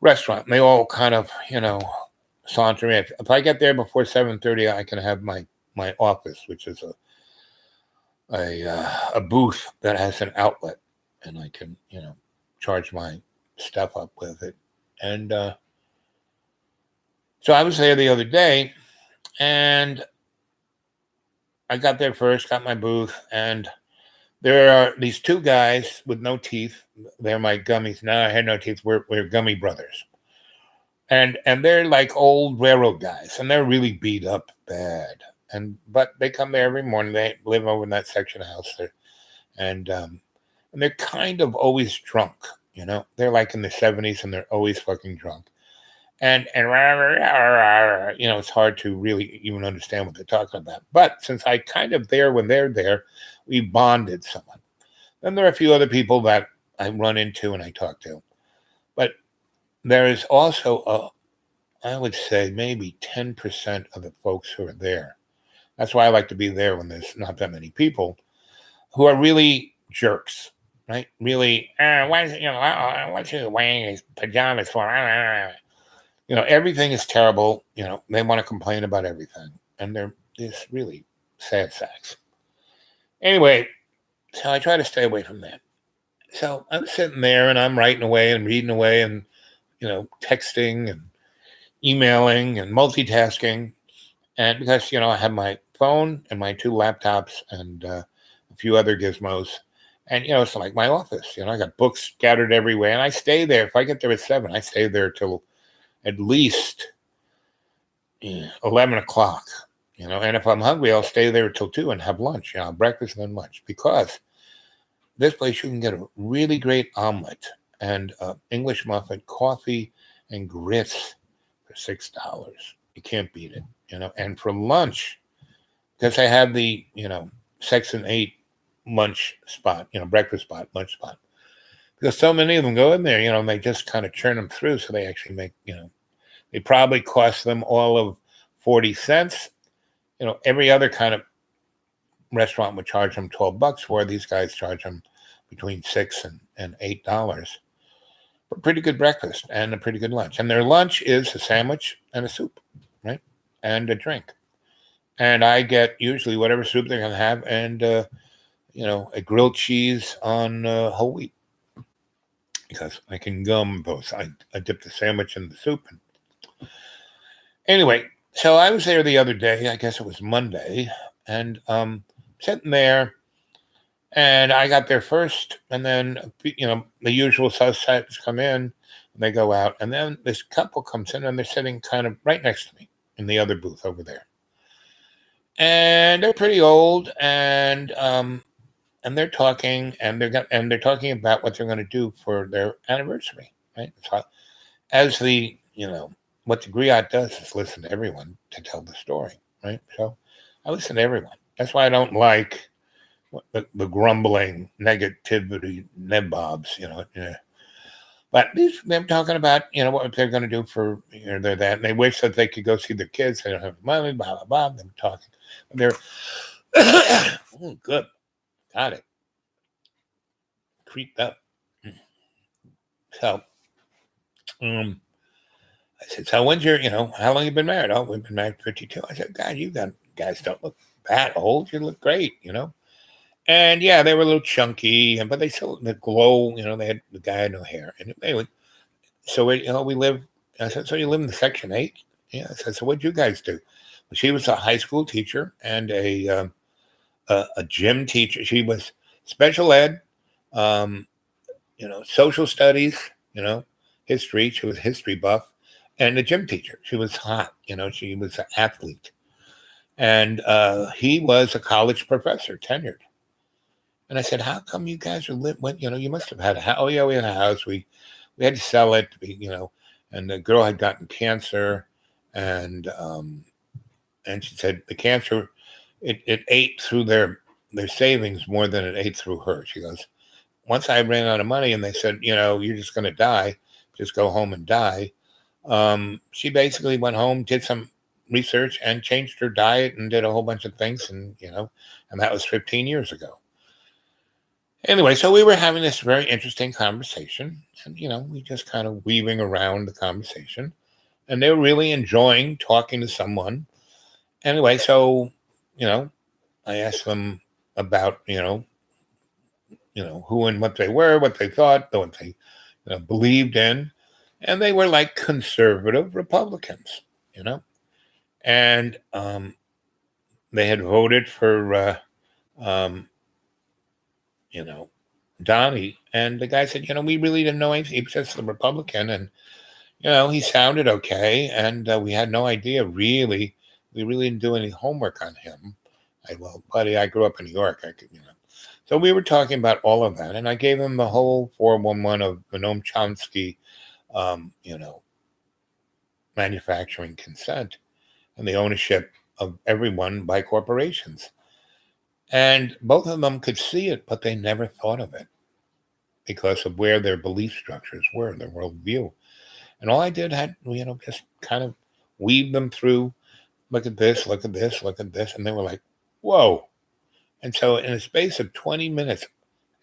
restaurant. And they all kind of, saunter in. If I get there before 7:30, I can have my office, which is a booth that has an outlet, and I can, charge my stuff up with it. And so I was there the other day, and I got there first, got my booth, and there are these two guys with no teeth. They're my gummies. Now I had no teeth. We're gummy brothers. And they're like old railroad guys, and they're really beat up bad. But they come there every morning. They live over in that section of house there. And they're kind of always drunk, They're like in the 70s, and they're always fucking drunk. And it's hard to really even understand what they're talking about. But since I kind of there when they're there, we bonded somewhat. Then there are a few other people that I run into and I talk to. But there is also I would say maybe 10% of the folks who are there. That's why I like to be there when there's not that many people, who are really jerks, right? Really, what's he wearing his pajamas for? Everything is terrible. They want to complain about everything, and they're just really sad sacks. Anyway, so I try to stay away from that. So I'm sitting there and I'm writing away and reading away and, texting and emailing and multitasking. And because, I have my phone and my two laptops and a few other gizmos. And, it's like my office. I got books scattered everywhere. And I stay there. If I get there at 7, I stay there till at least 11 o'clock. And if I'm hungry, I'll stay there till 2 and have lunch, breakfast and then lunch. Because this place, you can get a really great omelet and English muffin, coffee, and grits for $6. You can't beat it, And for lunch, because I have the, Section 8 lunch spot, breakfast spot, lunch spot. Because so many of them go in there, and they just kind of churn them through. So they actually make, they probably cost them all of 40 cents. Every other kind of restaurant would charge them $12 for. These guys charge them between $6 and $8 for a pretty good breakfast and a pretty good lunch. And their lunch is a sandwich and a soup, right? And a drink. And I get usually whatever soup they're going to have, and a grilled cheese on whole wheat, because I can gum both. I dip the sandwich in the soup. Anyway, so I was there the other day. I guess it was Monday, and sitting there, and I got there first, and then the usual suspects come in, and they go out, and then this couple comes in, and they're sitting kind of right next to me in the other booth over there, and they're pretty old, and they're talking, and they're talking about what they're going to do for their anniversary, right? So, as the what the griot does is listen to everyone to tell the story, right? So I listen to everyone. That's why I don't like the grumbling negativity nebobs, But they're talking about, what they're going to do for, they're that. And they wish that they could go see their kids. They don't have money, blah, blah, blah. They're talking. They're, oh, good. Got it. Creeped up. So, I said, so when's your, how long you been married? Oh, we've been married 52. I said, God, guys don't look that old. You look great. And yeah, they were a little chunky, but they still the glow. They had the guy had no hair. And anyway, so we live. I said, so you live in the Section 8? Yeah. I said, so what'd you guys do? Well, she was a high school teacher and a gym teacher. She was special ed, um, social studies, history. She was a history buff, and a gym teacher. She was hot. She was an athlete, and he was a college professor, tenured. And I said, "How come you guys are lit? When you must have had a house. Oh yeah, we had a house. We had to sell it. And the girl had gotten cancer, and she said the cancer it ate through their savings more than it ate through her. She goes, once I ran out of money, and they said, you're just going to die. Just go home and die. She basically went home, did some research, and changed her diet and did a whole bunch of things, and that was 15 years ago. Anyway, so we were having this very interesting conversation, and we just kind of weaving around the conversation, and they were really enjoying talking to someone. Anyway, so I asked them about who and what they were, what they thought, what they believed in, and they were like conservative Republicans, and they had voted for um, Donnie, and the guy said, we really didn't know anything. He was just a Republican, and he sounded okay, and we had no idea really. We really didn't do any homework on him. Well, buddy, I grew up in New York. I could. So we were talking about all of that, and I gave him the whole 411 of Noam Chomsky, um, you know, manufacturing consent and the ownership of everyone by corporations. And both of them could see it, but they never thought of it because of where their belief structures were, their worldview. And all I did had, just kind of weave them through, look at this, look at this, look at this. And they were like, whoa. And so in a space of 20 minutes,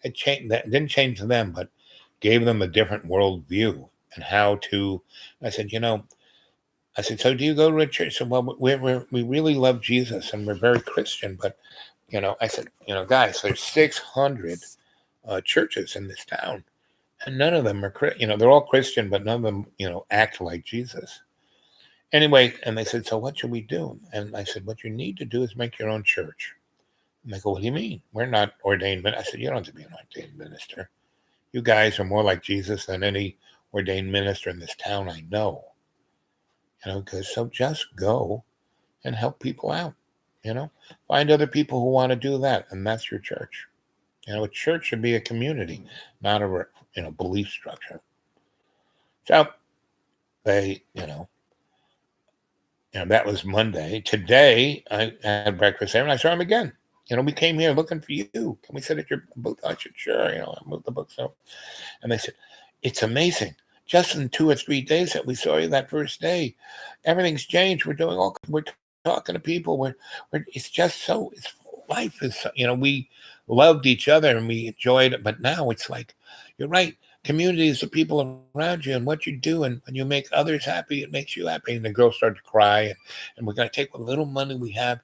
it changed. That didn't change them, but gave them a different worldview and how to. I said, so do you go to a church? So, well, we really love Jesus and we're very Christian, but I said, guys, there's 600 churches in this town, and none of them are, they're all Christian, but none of them, act like Jesus. Anyway, and they said, so what should we do? And I said, what you need to do is make your own church. And they go, what do you mean? We're not ordained ministers. I said, you don't have to be an ordained minister. You guys are more like Jesus than any ordained minister in this town I know. Because so just go and help people out. Find other people who want to do that, and that's your church. A church should be a community, not a belief structure. So they, that was Monday. Today I had breakfast there, and I saw him again. We came here looking for you. Can we sit at your booth? I said, sure. I moved the books up, and they said, it's amazing. Just in 2 or 3 days that we saw you that first day, everything's changed. We're talking to people. It's just so. Life is. We loved each other and we enjoyed it, but now it's like, you're right. Community is the people around you and what you do, and when you make others happy, it makes you happy. And the girl started to cry, and we're going to take what little money we have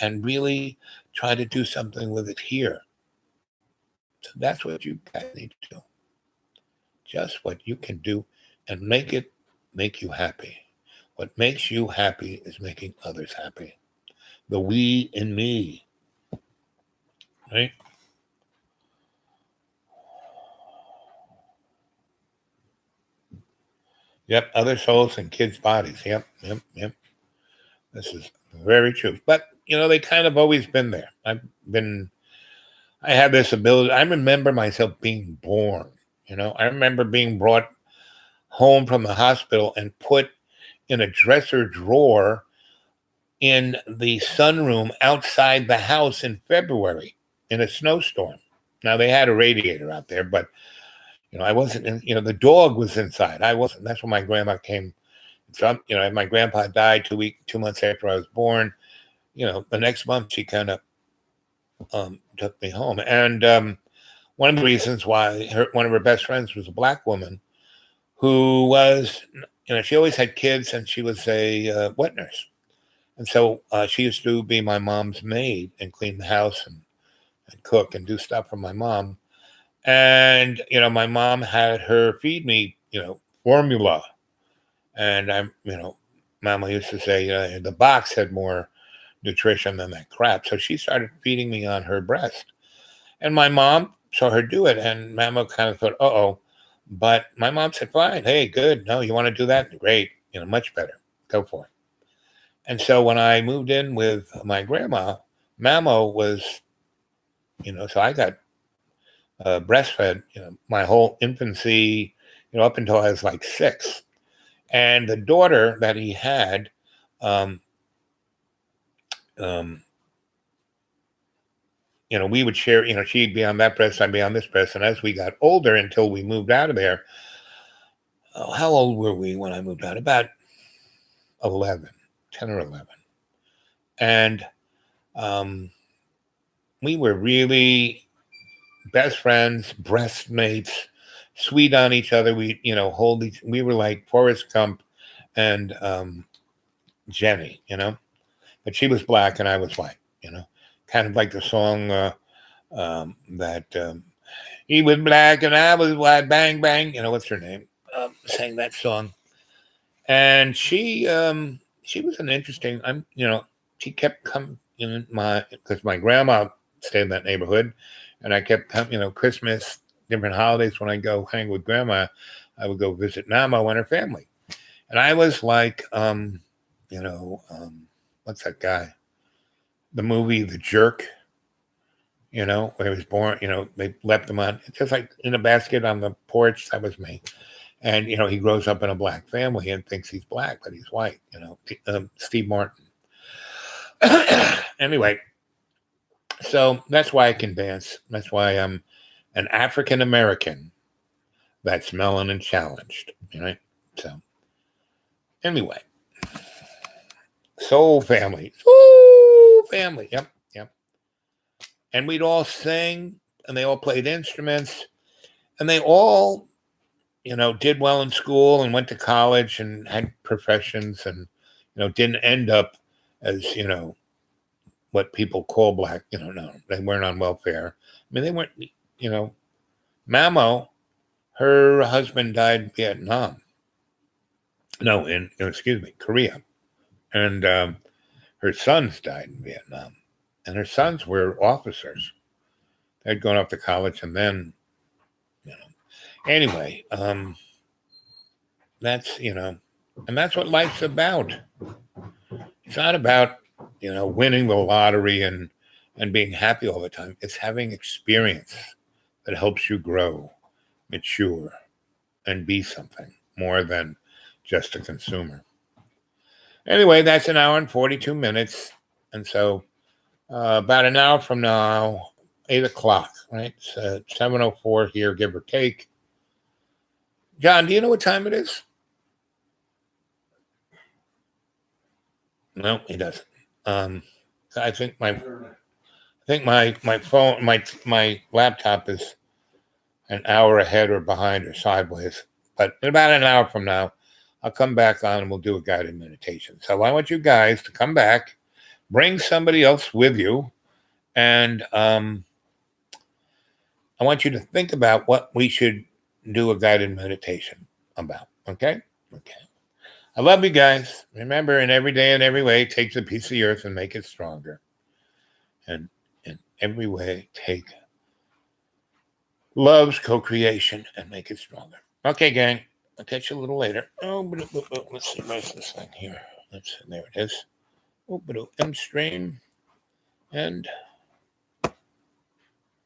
and really try to do something with it here. So that's what you guys need to do. Just what you can do and make you happy. What makes you happy is making others happy. The we in me. Right? Yep, other souls and kids' bodies. Yep. This is very true. But, they kind of always been there. I have this ability. I remember myself being born. I remember being brought home from the hospital and put in a dresser drawer in the sunroom outside the house in February in a snowstorm. Now they had a radiator out there, but I wasn't in, the dog was inside. I wasn't. That's when my grandma came. So, my grandpa died 2 months after I was born. The next month she kind of took me home. And one of the reasons why one of her best friends was a black woman who was she always had kids, and she was a wet nurse. And so she used to be my mom's maid and clean the house and cook and do stuff for my mom. And, my mom had her feed me, formula. And Mama used to say the box had more nutrition than that crap. So she started feeding me on her breast. And my mom saw her do it. And Mama kind of thought, uh-oh. But my mom said, fine. Hey, good. No, you want to do that? Great. Much better. Go for it. And so when I moved in with my grandma, Mama was, so I got breastfed, my whole infancy, up until I was like 6. And the daughter that he had, um, um, we would share, she'd be on that breast, I'd be on this breast. And as we got older, until we moved out of there, how old were we when I moved out? About 11, 10 or 11. And we were really best friends, breast mates, sweet on each other. We, we were like Forrest Gump and Jenny, but she was black and I was white, kind of like the song that he was black and I was white, bang, bang, what's her name? Sang that song. And she was an interesting, she kept coming because my grandma stayed in that neighborhood, and I kept coming, Christmas, different holidays, when I go hang with grandma, I would go visit Mama and her family. And I was like, what's that guy? The movie The Jerk, where he was born, they left him on, just like in a basket on the porch. That was me. And, he grows up in a black family and thinks he's black, but he's white, Steve Martin. Anyway, so that's why I can dance. That's why I'm an African American that's melon and challenged, right? So, anyway, soul family, yep. And we'd all sing, and they all played instruments, and they all, did well in school and went to college and had professions, and, didn't end up as, what people call black, no, they weren't on welfare. I mean, they weren't, Mamo, her husband died in Vietnam. No, Korea. And her sons died in Vietnam. And her sons were officers. They'd gone off to college, and then, anyway, that's, and that's what life's about. It's not about, winning the lottery and being happy all the time. It's having experience that helps you grow, mature, and be something more than just a consumer. Anyway, that's an hour and 42 minutes. And so about an hour from now, 8 o'clock, right? It's 7:04 here, give or take. John, do you know what time it is? No, he doesn't. I think my phone, my laptop is an hour ahead or behind or sideways. But in about an hour from now, I'll come back on and we'll do a guided meditation. So I want you guys to come back, bring somebody else with you, and I want you to think about what we should do a guided meditation about. Okay? Okay. I love you guys. Remember, in every day and every way, take the piece of the earth and make it stronger. And in every way, take love's co-creation and make it stronger. Okay, gang. I'll catch you a little later. Let's see. Where's this thing here? There it is. End stream. And